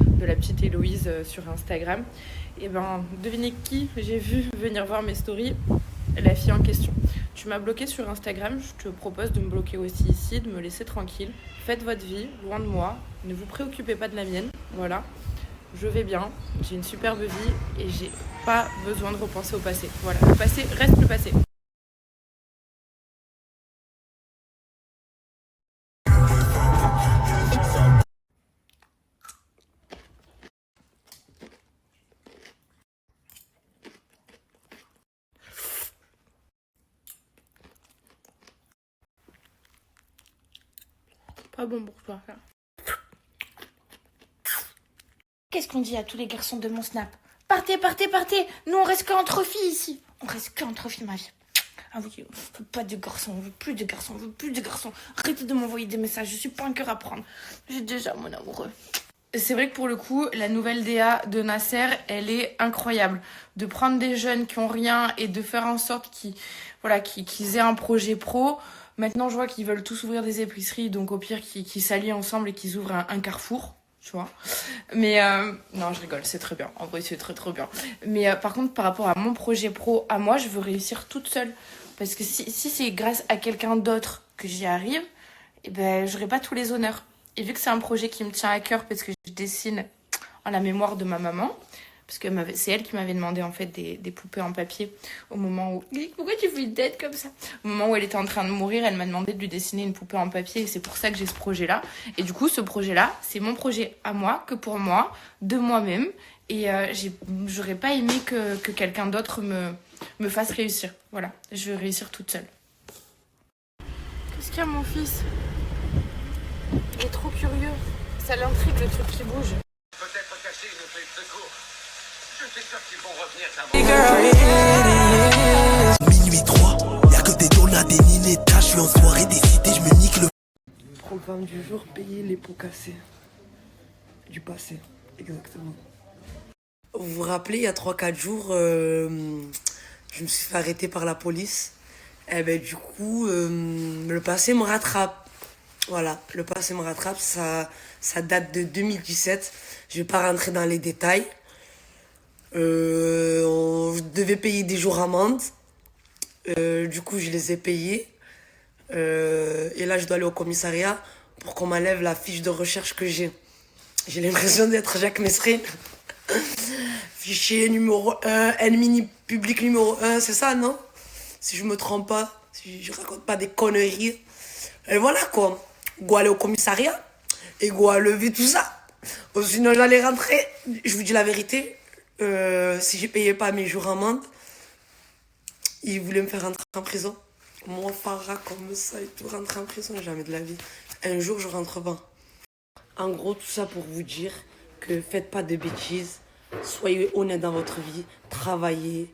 de de la petite Héloïse sur Instagram. Et ben, devinez qui j'ai vu venir voir mes stories? La fille en question. Tu m'as bloqué sur Instagram, je te propose de me bloquer aussi ici, de me laisser tranquille. Faites votre vie, loin de moi, ne vous préoccupez pas de la mienne, voilà. Je vais bien, j'ai une superbe vie et j'ai pas besoin de repenser au passé. Voilà, le passé reste le passé. Pas bon pour toi, ça. Qu'est-ce qu'on dit à tous les garçons de mon snap? Partez, partez, partez. Nous, on reste qu'entre filles ici. On reste qu'entre filles, ma vie. Ah oui, on veut pas de garçons, on veut plus de garçons, on veut plus de garçons. Arrêtez de m'envoyer des messages, je suis pas un cœur à prendre. J'ai déjà mon amoureux. C'est vrai que pour le coup, la nouvelle DA de Nasser, elle est incroyable. De prendre des jeunes qui ont rien et de faire en sorte qu'ils aient un projet pro. Maintenant, je vois qu'ils veulent tous ouvrir des épiceries, donc au pire, qu'ils s'allient ensemble et qu'ils ouvrent un carrefour, tu vois. Mais non, je rigole, c'est très bien. En vrai, c'est très très bien. Mais par contre, par rapport à mon projet pro, à moi, je veux réussir toute seule. Parce que si c'est grâce à quelqu'un d'autre que j'y arrive, eh ben, j'aurai pas tous les honneurs. Et vu que c'est un projet qui me tient à cœur, parce que je dessine en la mémoire de ma maman, parce que c'est elle qui m'avait demandé en fait des poupées en papier au moment où... Pourquoi tu fais une tête comme ça? Au moment où elle était en train de mourir, elle m'a demandé de lui dessiner une poupée en papier et c'est pour ça que j'ai ce projet-là. Et du coup, ce projet-là, c'est mon projet à moi, que pour moi, de moi-même. Et j'aurais pas aimé que quelqu'un d'autre me fasse réussir. Voilà, je veux réussir toute seule. Qu'est-ce qu'il y a, mon fils? Il est trop curieux. Ça l'intrigue, le truc qui bouge. Peut-être cacher une clé de secours. Je suis sûr qu'ils vont revenir d'un Minuit 3, y'a que des donuts, des ninetas. Je suis en soirée décidé, je me nique le. Programme du jour, payer les pots cassés. Du passé, exactement. Vous vous rappelez, il y a 3-4 jours, je me suis fait arrêter par la police. Et ben du coup, le passé me rattrape. Voilà, le passé me rattrape, ça date de 2017. Je vais pas rentrer dans les détails. On devait payer des jours amende. Du coup, je les ai payés. Et là, je dois aller au commissariat pour qu'on m'enlève la fiche de recherche que j'ai. J'ai l'impression d'être Jacques Mesrine. Fichier numéro 1, ennemi public numéro 1, c'est ça, non? Si je me trompe pas, si je raconte pas des conneries. Et voilà quoi. Go aller au commissariat et go à lever tout ça. Ou sinon j'allais rentrer. Je vous dis la vérité. Si j'ai payé pas mes jours amende, ils voulaient me faire rentrer en prison. Moi, Farah comme ça et tout, rentrer en prison, jamais de la vie. Un jour, je rentre pas. En gros, tout ça pour vous dire que faites pas de bêtises. Soyez honnête dans votre vie. Travaillez.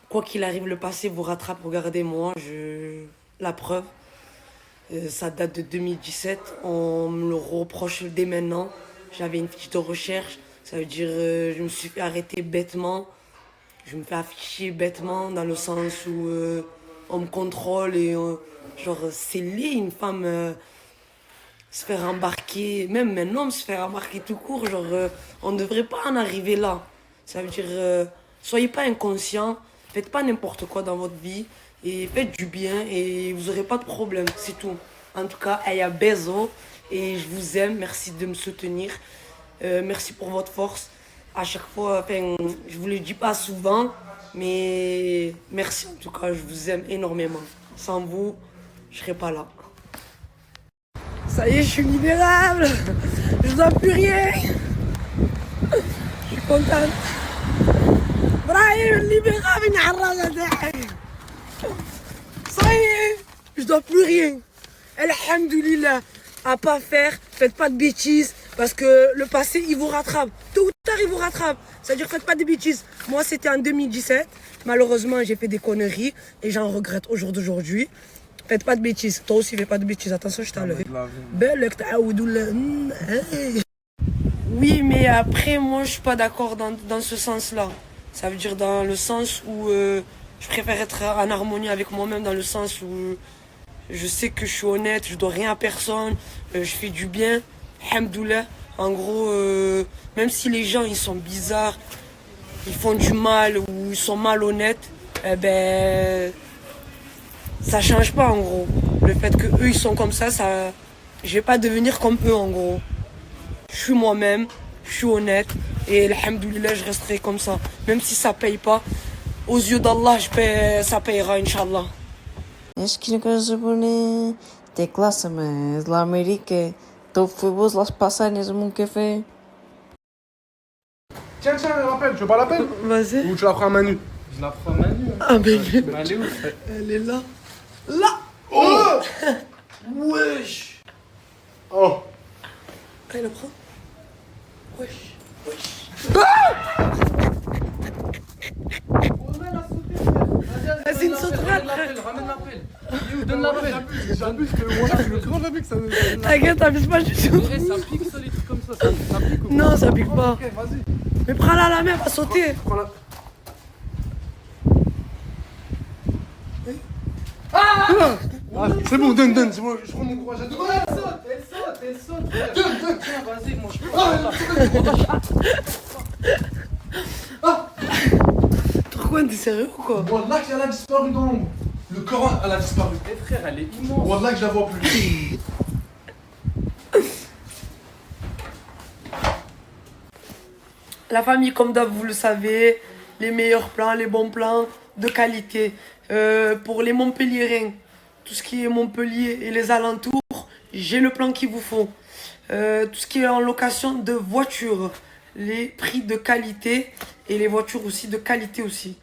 Quoi qu'il arrive, le passé vous rattrape. Regardez-moi, la preuve. Ça date de 2017. On me le reproche dès maintenant. J'avais une fiche de recherche. Ça veut dire je me suis fait arrêter bêtement. Je me fais afficher bêtement dans le sens où on me contrôle et genre c'est laid une femme se faire embarquer, même un homme se faire embarquer tout court. Genre on ne devrait pas en arriver là. Ça veut dire soyez pas inconscient, faites pas n'importe quoi dans votre vie. Et faites du bien et vous n'aurez pas de problème, c'est tout. En tout cas, Aya Bezo et je vous aime, merci de me soutenir. Merci pour votre force. À chaque fois, je vous le dis pas souvent, mais merci en tout cas, je vous aime énormément. Sans vous, je serais pas là. Ça y est, je suis libérable. Je dois plus rien. Je suis contente. Brahim, libérable, ça y est, je dois plus rien. Alhamdoulilah, à pas faire, faites pas de bêtises, parce que le passé, il vous rattrape. Tôt ou tard, il vous rattrape. C'est-à-dire, faites pas de bêtises. Moi, c'était en 2017. Malheureusement, j'ai fait des conneries et j'en regrette au jour d'aujourd'hui. Faites pas de bêtises. Toi aussi, fais pas de bêtises. Attention, je t'enlève. Oui, mais après, moi, je suis pas d'accord dans ce sens-là. Ça veut dire dans le sens où je préfère être en harmonie avec moi-même, dans le sens où je sais que je suis honnête, je dois rien à personne, je fais du bien, alhamdoulilah. En gros, même si les gens ils sont bizarres, ils font du mal ou ils sont malhonnêtes, eh ben ça change pas en gros. Le fait que eux ils sont comme ça, je vais pas devenir comme eux en gros. Je suis moi-même, je suis honnête et alhamdoulilah je resterai comme ça. Même si ça paye pas, aux yeux d'Allah ça payera Inch'Allah. Acho que coisa bonita, t'es classe, mais de l'Amérique, t'as fait beau las passagens à mon café. Tiens, rappelle, tu veux pas la peine? Vas-y. Ou tu la feras à Manu? Je la ferai à Manu. Ah, mais elle est où? Elle est là. Là! Oh! Wesh! Oh! Elle la prend. Wesh. C'est une sauterelle. Ramène l'appel. Donne l'appel. J'abuse que moi là, je le avec ça. T'inquiète, t'abuses pas du tout. Ça pique ça, les trucs comme ça. Ça pique ou pas? Non, ça pique pas. Ok, vas-y. Mais prends-la à la main, elle va sauter. Prends-la. Ah! C'est bon, donne, c'est bon, je prends mon courage à deux. Elle saute. Donne. Tiens, vas-y, moi je Pourquoi t'es sérieux ou quoi? Wallah qu'elle a disparu dans l'ombre. Le Coran, elle a disparu. Eh frère, elle est immense. Wallah que je la vois plus. La famille, comme d'hab, vous le savez, les meilleurs plans, les bons plans de qualité. Pour les Montpelliérains, tout ce qui est Montpellier et les alentours, j'ai le plan qu'il vous faut. Tout ce qui est en location de voitures, les prix de qualité et les voitures aussi de qualité aussi.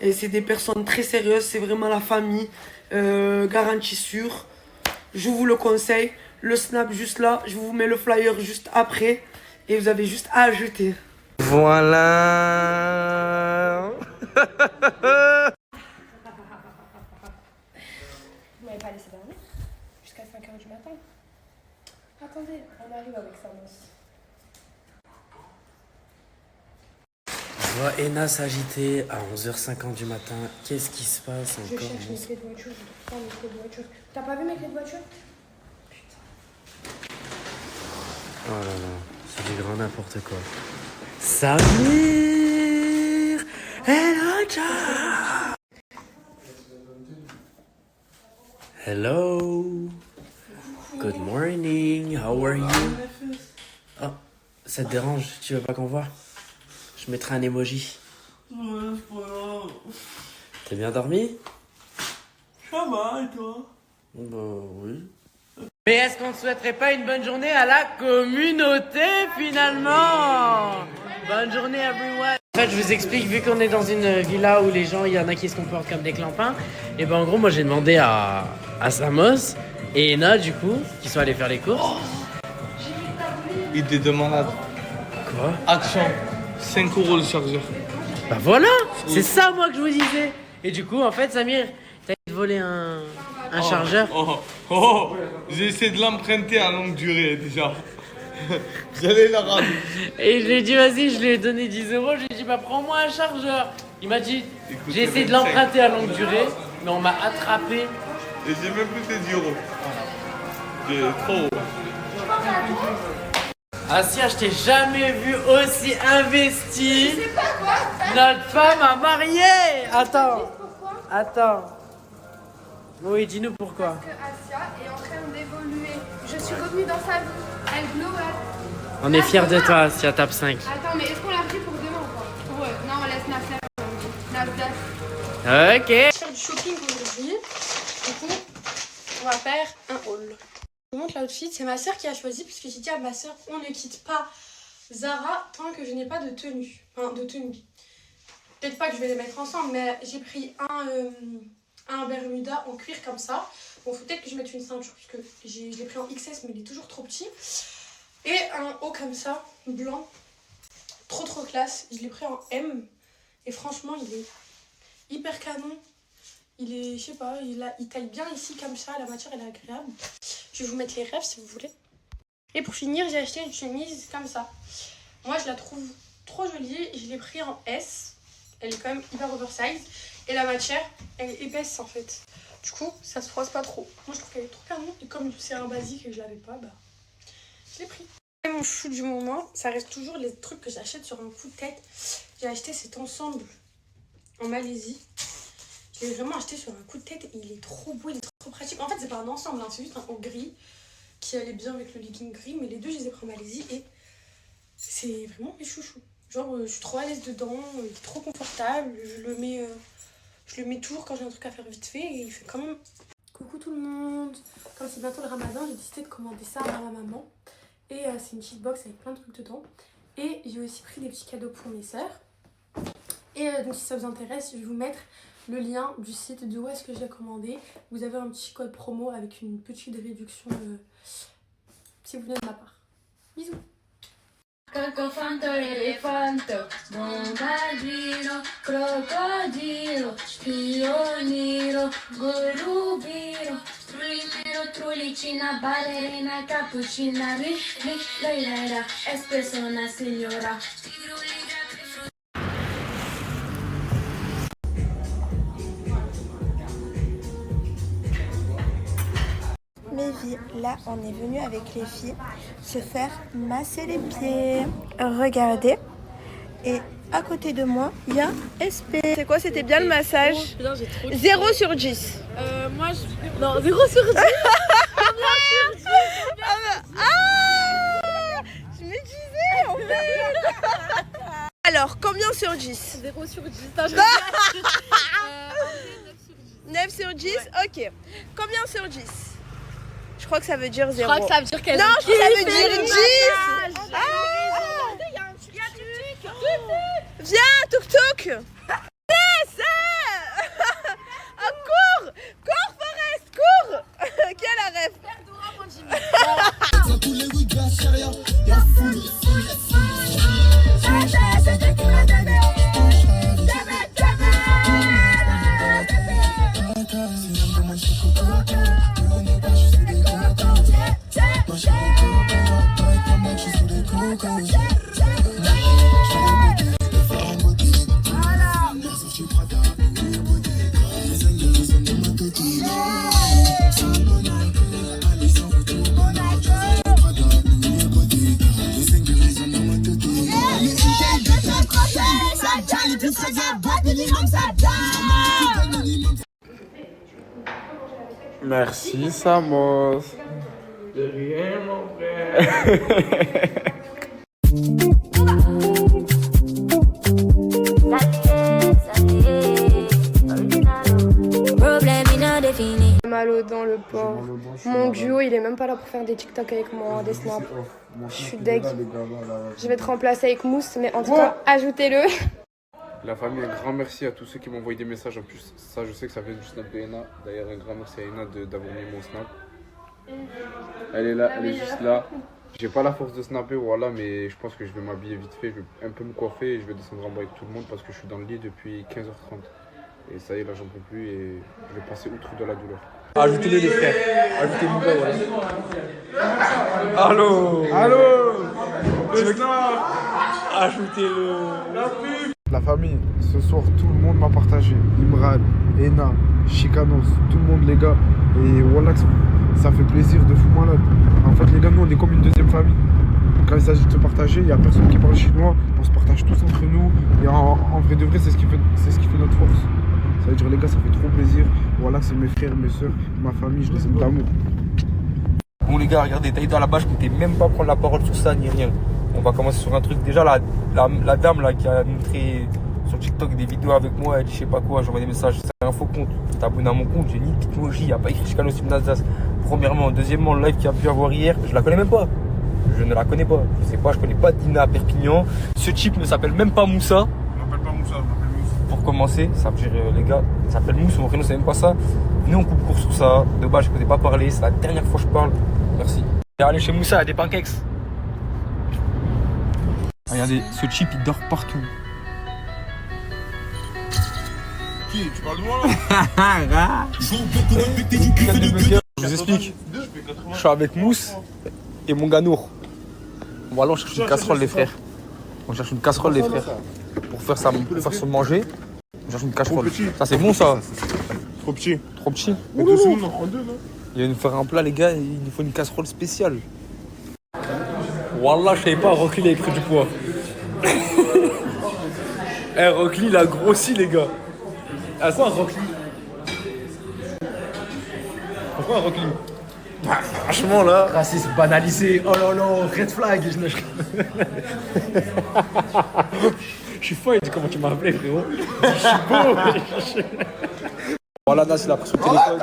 Et c'est des personnes très sérieuses, c'est vraiment la famille, garantie sûre. Je vous le conseille. Le snap juste là, je vous mets le flyer juste après et vous avez juste à ajouter. Voilà. Vous m'avez pas laissé dormir jusqu'à 5h du matin. Attendez, on arrive avec ça, Je vois Ena s'agiter à 11h50 du matin. Qu'est-ce qui se passe Je encore? cherche mes clés de voiture, je prends mes clés de voiture. T'as pas vu mes clés de voiture? Oh là là, c'est du grand n'importe quoi. Samir El Hadja. Hello. Good morning. How are you? Oh, ça te dérange? Tu veux pas qu'on voit? Je mettrai un emoji. Ouais, c'est pas grave. T'as bien dormi? Ça va, et toi? Bah oui. Mais est-ce qu'on ne souhaiterait pas une bonne journée à la communauté finalement? Bonne journée everyone. En fait, je vous explique, vu qu'on est dans une villa où les gens, il y en a qui se comportent comme des clampins, et ben en gros, moi j'ai demandé à Samos et Ena du coup, qui sont allés faire les courses. Idée de malade. Quoi? Action. 5 € le chargeur. Bah voilà, c'est ça moi que je vous disais. Et du coup, en fait, Samir, t'as volé un chargeur. J'ai essayé de l'emprunter à longue durée déjà. J'allais la ramener. Et je lui ai dit, vas-y, je lui ai donné 10 €. Je lui ai dit, bah prends-moi un chargeur. Il m'a dit, j'ai essayé de l'emprunter à longue durée, mais on m'a attrapé. Et j'ai même plus tes 10 €. J'ai trop. Asia, je t'ai jamais vu aussi investi. Notre femme a marié. Attends. Oui, dis-nous pourquoi. Parce que Asia est en train d'évoluer. Je suis revenue dans sa vie. Elle glow up. On est fiers de toi, Asia, tape 5. Attends, mais est-ce qu'on l'a pris pour demain ou pas? Ouais. Non, on laisse Nasser. Ok. Je vais faire du shopping aujourd'hui. Du coup, on va faire un haul. Je vous montre l'outfit. C'est ma soeur qui a choisi parce que j'ai dit à ma soeur, on ne quitte pas Zara tant que je n'ai pas de tenue. Enfin, de tenue. Peut-être pas que je vais les mettre ensemble, mais j'ai pris un Bermuda en cuir comme ça. Bon, faut peut-être que je mette une ceinture parce que je l'ai pris en XS, mais il est toujours trop petit. Et un haut comme ça, blanc. Trop classe. Je l'ai pris en M. Et franchement, il est hyper canon. Il est, je sais pas, il taille bien ici comme ça. La matière, elle est agréable. Je vais vous mettre les rêves si vous voulez. Et pour finir, j'ai acheté une chemise comme ça. Moi, je la trouve trop jolie. Je l'ai pris en S. Elle est quand même hyper oversize. Et la matière, elle est épaisse en fait. Du coup, ça se froisse pas trop. Moi, je trouve qu'elle est trop canon. Et comme c'est un basique et que je l'avais pas, bah, je l'ai pris. Mon chou du moment, ça reste toujours les trucs que j'achète sur un coup de tête. J'ai acheté cet ensemble en Malaisie. Je l'ai vraiment acheté sur un coup de tête et il est trop beau, il est trop pratique. En fait, c'est pas un ensemble, hein, c'est juste un haut gris qui allait bien avec le legging gris. Mais les deux, je les ai pris en Malaisie et c'est vraiment mes chouchous. Genre, je suis trop à l'aise dedans, il est trop confortable. Je le mets toujours quand j'ai un truc à faire vite fait et il fait quand même... Coucou tout le monde. Comme c'est bientôt le ramadan, j'ai décidé de commander ça à ma maman. Et c'est une petite box avec plein de trucs dedans. Et j'ai aussi pris des petits cadeaux pour mes sœurs. Et donc si ça vous intéresse, je vais vous mettre le lien du site d'où est-ce que j'ai commandé. Vous avez un petit code promo avec une petite réduction si vous venez de ma part. Bisous. Cacofanto, elefanto, bombardino, crocodilo, spioniro, gorubiro, trulimero, trulicina, ballerina, cappuccina, leira, espresso una signora. Mes vies, là on est venu avec les filles se faire masser les pieds. Regardez. Et à côté de moi, il y a SP. C'est quoi, c'était bien le massage? 0 sur 10. Moi, non, 0 sur 10. Je me disais, en fait. Alors, combien sur 10? 0 sur 10. Non, je 9 sur 10, ok. Combien sur 10? Je crois que ça veut dire 0. Je crois que ça veut dire qu'elle... Non, je crois que ça veut dire 10. Viens, Tuk-Tuk. Yes. Cours. Cours, Forest, cours. Qui a la rêve? Merci Samos. De rien mon frère. Mal aux dents, le pauvre. Mon duo, il est même pas là pour faire des TikTok avec moi, des snaps. Je suis deg. Je vais te remplacer avec Mousse, mais en tout cas, ajoutez-le. La famille, un grand merci à tous ceux qui m'ont envoyé des messages. En plus, ça, je sais que ça vient du snap de Ena. D'ailleurs, un grand merci à Ena d'avoir mis mon snap. Elle est là, elle est juste là. J'ai pas la force de snapper, voilà, mais je pense que je vais m'habiller vite fait. Je vais un peu me coiffer et je vais descendre en bas avec tout le monde parce que je suis dans le lit depuis 15h30. Et ça y est, là, j'en peux plus et je vais passer outre de la douleur. Ajoutez-les les frères. Ajoutez mon gars, voilà. Allô. Ajoutez-le. La famille, ce soir tout le monde m'a partagé. Imran, Ena, Chicanos, tout le monde les gars. Et voilà, ça fait plaisir de fou malade. En fait les gars, nous on est comme une deuxième famille. Quand il s'agit de se partager, il n'y a personne qui parle chinois. On se partage tous entre nous. Et en vrai de vrai, c'est ce qui fait notre force. Ça veut dire les gars, ça fait trop plaisir. Voilà, c'est mes frères, mes soeurs, ma famille, je les aime d'amour. Bon les gars, regardez, t'as là-bas, je comptais même pas prendre la parole sur ça ni rien. On va commencer sur un truc. Déjà la dame là qui a montré sur TikTok des vidéos avec moi, elle dit je sais pas quoi, j'envoie des messages, c'est un faux compte. T'es abonné à mon compte, j'ai ni Bitmoji, il n'y a pas écrit Chicanos Ibn Alsace. Premièrement, deuxièmement, le live qu'il y a pu avoir hier, je la connais même pas. Je ne la connais pas. Je sais pas, je connais pas Dina à Perpignan. Ce type ne s'appelle même pas Moussa. Je m'appelle pas Moussa, je m'appelle Moussa. Pour commencer, ça veut dire les gars, ça s'appelle Moussa, mon prénom c'est même pas ça. Venez on coupe court sur ça. De base je ne connais pas parler, c'est la dernière fois que je parle. Merci. Allez chez Moussa, il y a des pancakes. Regardez, ce type il dort partout. Qui? Tu parles de moi là? Je vous explique. Je suis avec Mousse et mon Ganour. Voilà, on cherche une casserole les frères. On cherche une casserole les frères. Pour faire ça, pour faire se manger. On cherche une casserole. Ça c'est bon ça. Trop petit. Trop petit. Mais 2 secondes, on prend 2 là. Il va nous faire un plat les gars, il nous faut une casserole spéciale. Wallah, je savais pas, Rockly il avait pris du poids. Eh, Rockly il a grossi, les gars. Ah, quoi, Rockly? Pourquoi Rockly? Bah, franchement, là. Racisme banalisé. Oh là là, red flag. Je suis fou, il dit comment tu m'as appelé, frérot. Je suis beau. Voilà, Nas, il a pris son téléphone.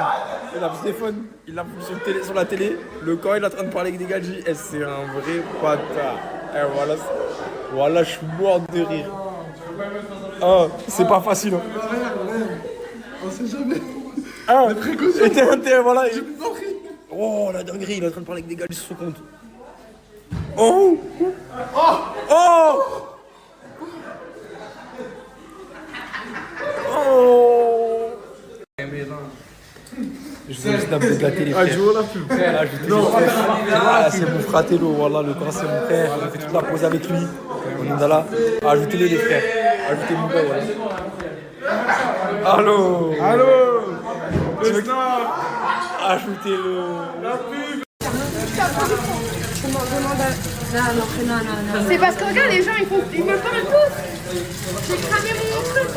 Il a pris son téléphone, il a pris sur la télé. Le corps, il est en train de parler avec des gars. Et c'est un vrai bâtard. Et voilà, voilà, je suis mort de rire. Ah, c'est pas facile. Hein. On sait jamais. Ah, et voilà. Oh, la dinguerie, il est en train de parler avec des gars sur son compte. Oh! Oh! Oh! Oh! Je vous laisse d'appeler de la télé. Ah, je vois la pub. Frère, c'est mon fratello, voilà, le grand c'est mon frère. On a fait toute la pause avec lui. On est là. Ajoutez-les les frères. Ajoutez mon gars, voilà. Allô? Allô? Ajoutez-le. La pub. C'est parce que regarde, les gens ils me parlent tous. J'ai cramé mon truc.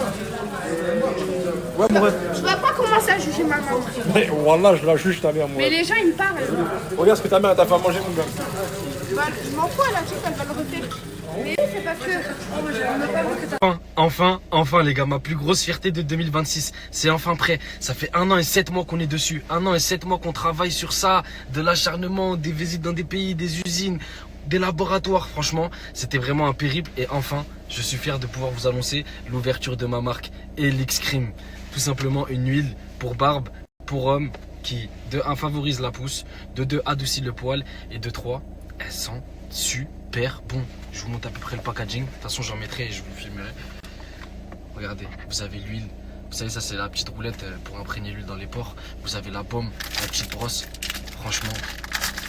Ouais, mon rêve. Je vois pas commencer à juger ma maman. Mais wallah, je la juge ta mère, moi. Mais les gens ils me parlent. Regarde ce que ta mère t'a fait à manger, mon gars. Je m'en fous, elle a dit qu'elle va le refaire. Mais c'est parce que. Oh, je ne veux pas voir que t'as. Enfin les gars, ma plus grosse fierté de 2026, c'est enfin prêt. Ça fait 1 an et 7 mois qu'on est dessus. 1 an et 7 mois qu'on travaille sur ça. De l'acharnement, des visites dans des pays, des usines, des laboratoires. Franchement, c'était vraiment un périple. Et enfin, je suis fier de pouvoir vous annoncer l'ouverture de ma marque Elixcream. Tout simplement une huile pour barbe, pour homme, qui de 1 favorise la pousse, de 2 adoucit le poil, et de 3, elle sent super bon. Je vous montre à peu près le packaging. De toute façon, j'en mettrai et je vous filmerai. Regardez, vous avez l'huile. Vous savez, ça c'est la petite roulette pour imprégner l'huile dans les pores. Vous avez la baume, la petite brosse. Franchement,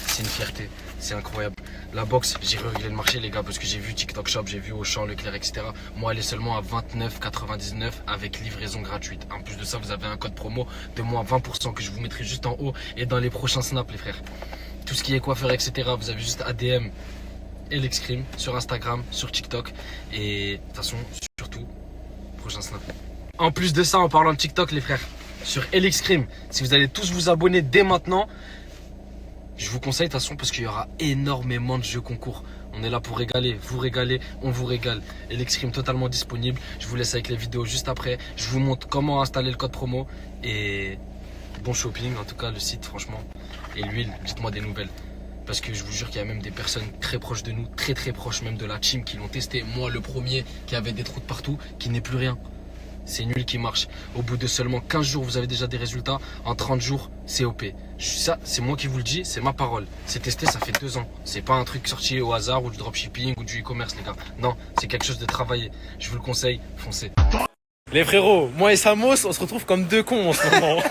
c'est une fierté. C'est incroyable. La box, j'ai réglé le marché, les gars, parce que j'ai vu TikTok Shop, j'ai vu Auchan, Leclerc, etc. Moi, elle est seulement à 29,99 avec livraison gratuite. En plus de ça, vous avez un code promo de moins 20% que je vous mettrai juste en haut et dans les prochains snaps, les frères. Tout ce qui est coiffeur, etc. Vous avez juste ADM Elixcream sur Instagram, sur TikTok. Et de toute façon, surtout, prochain snap. En plus de ça, en parlant de TikTok, les frères, sur Elixcream, si vous allez tous vous abonner dès maintenant, je vous conseille de toute façon parce qu'il y aura énormément de jeux concours. On est là pour régaler, vous régaler, on vous régale. Elixcream totalement disponible. Je vous laisse avec les vidéos juste après. Je vous montre comment installer le code promo. Et bon shopping, en tout cas le site franchement. Et l'huile, dites-moi des nouvelles. Parce que je vous jure qu'il y a même des personnes très proches de nous, très proches même de la team qui l'ont testé. Moi le premier qui avait des trous de partout, qui n'est plus rien. C'est une huile qui marche. Au bout de seulement 15 jours, vous avez déjà des résultats. En 30 jours, c'est OP. Ça, c'est moi qui vous le dis, c'est ma parole. C'est testé, ça fait 2 ans. C'est pas un truc sorti au hasard ou du dropshipping ou du e-commerce, les gars. Non, c'est quelque chose de travaillé. Je vous le conseille, foncez. Les frérots, moi et Samos, on se retrouve comme 2 cons en ce moment.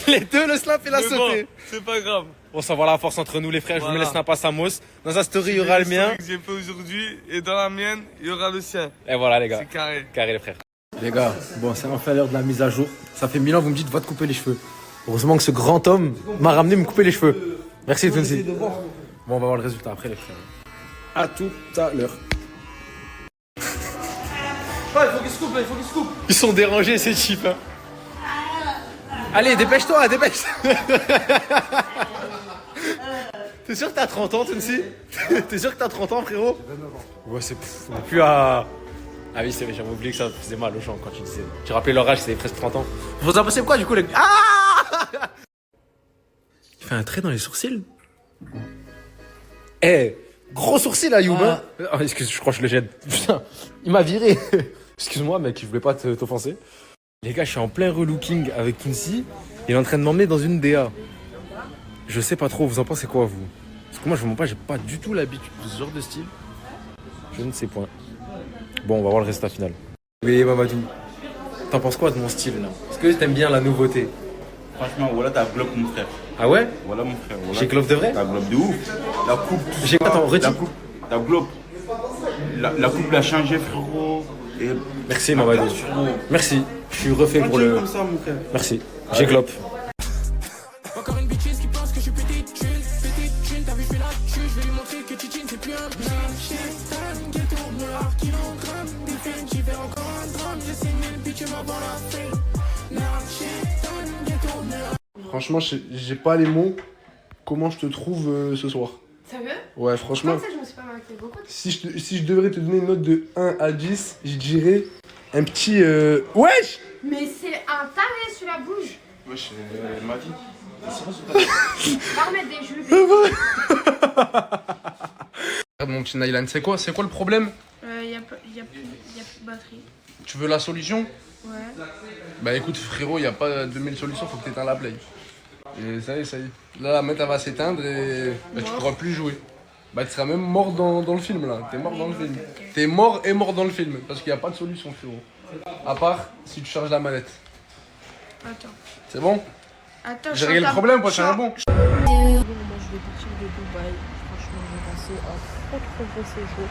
Les deux, le snap, il a sauté. C'est pas grave. On s'en va la force entre nous, les frères. Je vous mets le snap à Samos. Dans sa story, il y aura le mien. Que j'ai fait aujourd'hui et dans la mienne, il y aura le sien. Et voilà, les gars. C'est carré. Carré, les frères. Les gars, bon, c'est enfin l'heure de la mise à jour. Ça fait 1000 ans, vous me dites, va te couper les cheveux. Heureusement que ce grand homme m'a ramené me couper les cheveux. Merci, Tunsi. Bon, on va voir le résultat après, les frères. À tout à l'heure. Ouais, il faut qu'il se coupe, il faut qu'il se coupe. Ils sont dérangés, ces types. Hein. Allez, dépêche-toi, dépêche. T'es sûr que t'as 30 ans, Tunsi? T'es sûr que t'as 30 ans, frérot? Ouais, c'est on est plus à... Ah oui, c'est vrai, j'avais oublié que ça faisait mal aux gens quand tu disais. Tu rappelais leur âge, c'était presque 30 ans. Vous en pensez quoi, du coup, les... Ah! Il fait un trait dans les sourcils. Eh, gros sourcil, là, Youb. Oh, excuse, je crois que je le jette. Putain, il m'a viré. Excuse-moi, mec, je voulais pas t'offenser. Les gars, je suis en plein relooking avec Tunsi. Il est en train de m'emmener dans une DA. Je sais pas trop, vous en pensez quoi, vous? Parce que moi, je vous mens pas, j'ai pas du tout l'habitude de ce genre de style. Je ne sais point. Bon, on va voir le résultat final. Oui, Mamadou. T'en penses quoi de mon style, là? Est-ce que t'aimes bien la nouveauté? Franchement, voilà ta globe, mon frère. Ah ouais? Voilà, mon frère. Voilà. J'ai globe de vrai? Ta globe de ouf. La coupe, tout J'ai... ça. Attends, redis. La coupe, ta globe. La coupe l'a changé, frérot. Et... Merci, Mamadou. Merci. Je suis refait pour le... comme ça, mon frère. Merci. J'ai globe. Encore une bitch qui pense que je suis petite chill, t'as vu, fais la tue, je vais lui montrer que Titine c'est plus un Franchement, j'ai pas les mots. Comment je te trouve ce soir? Sérieux? Ouais, franchement. Comme ça, je me suis pas marqué beaucoup. Si je devrais te donner une note de 1 à 10, je dirais un petit... Wesh! Mais c'est un taré sur la bouche. Wesh, elle m'a dit. Va remettre des jeux. Mon petit Nylan, c'est quoi le problème? Y a plus de batterie. Tu veux la solution? Ouais. Bah écoute frérot, y a pas 2000 solutions, faut que t'éteins la play. Et ça y est. Là la mettre elle va s'éteindre et bah, tu pourras plus jouer. Bah tu seras même mort dans le film là, t'es mort dans le film. T'es mort et mort dans le film, parce qu'il n'y a pas de solution frérot. À part si tu charges la manette. Attends. C'est bon? Attends, j'ai réglé le problème, moi c'est un bon. Moi je vais partir de Dubaï. Franchement, j'ai passé un trop beau séjour.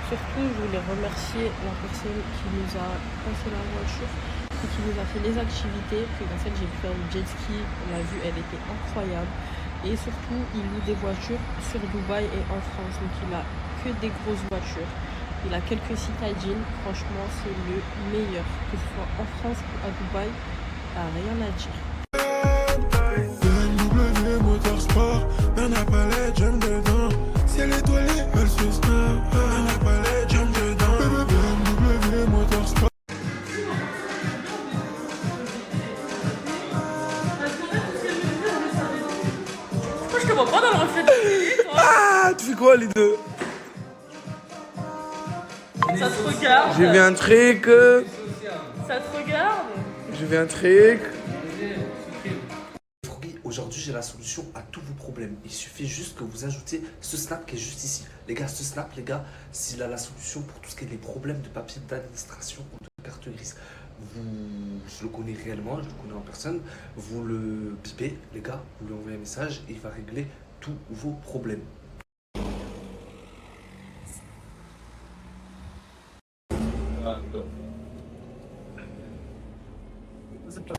Surtout, je voulais remercier la personne qui nous a passé la voiture et qui nous a fait les activités. Puis en fait, j'ai pu faire le jet ski. On a vu, elle était incroyable. Et surtout, il loue des voitures sur Dubaï et en France. Donc, il a que des grosses voitures. Il a quelques citadines. Franchement, c'est le meilleur. Que ce soit en France ou à Dubaï, rien à dire. BMW Motorsport, on n'a pas les jumps dedans. Si elle est étoilée, elle se snap. On n'a pas les jumps dedans. BMW Motorsport. Pourquoi je te vois pas dans le reflet de toi? Ah, tu fais quoi les deux? Ça te regarde. J'ai vu un truc. Ça te regarde. J'ai vu un truc. Aujourd'hui, j'ai la solution à tous vos problèmes. Il suffit juste que vous ajoutez ce snap qui est juste ici. Les gars, ce snap, les gars, s'il a la solution pour tout ce qui est les problèmes de papier d'administration ou de carte grise. Je le connais réellement, je le connais en personne. Vous le bipez, les gars, vous lui envoyez un message et il va régler tous vos problèmes.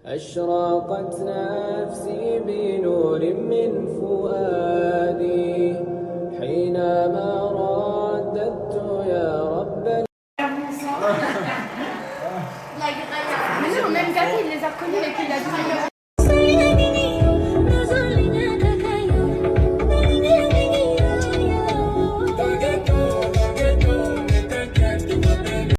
أشرقت نفسي بنور من فؤادي حينما رددت يا رب. Mais non, même Gabi, il les a reconnus et puis il a dit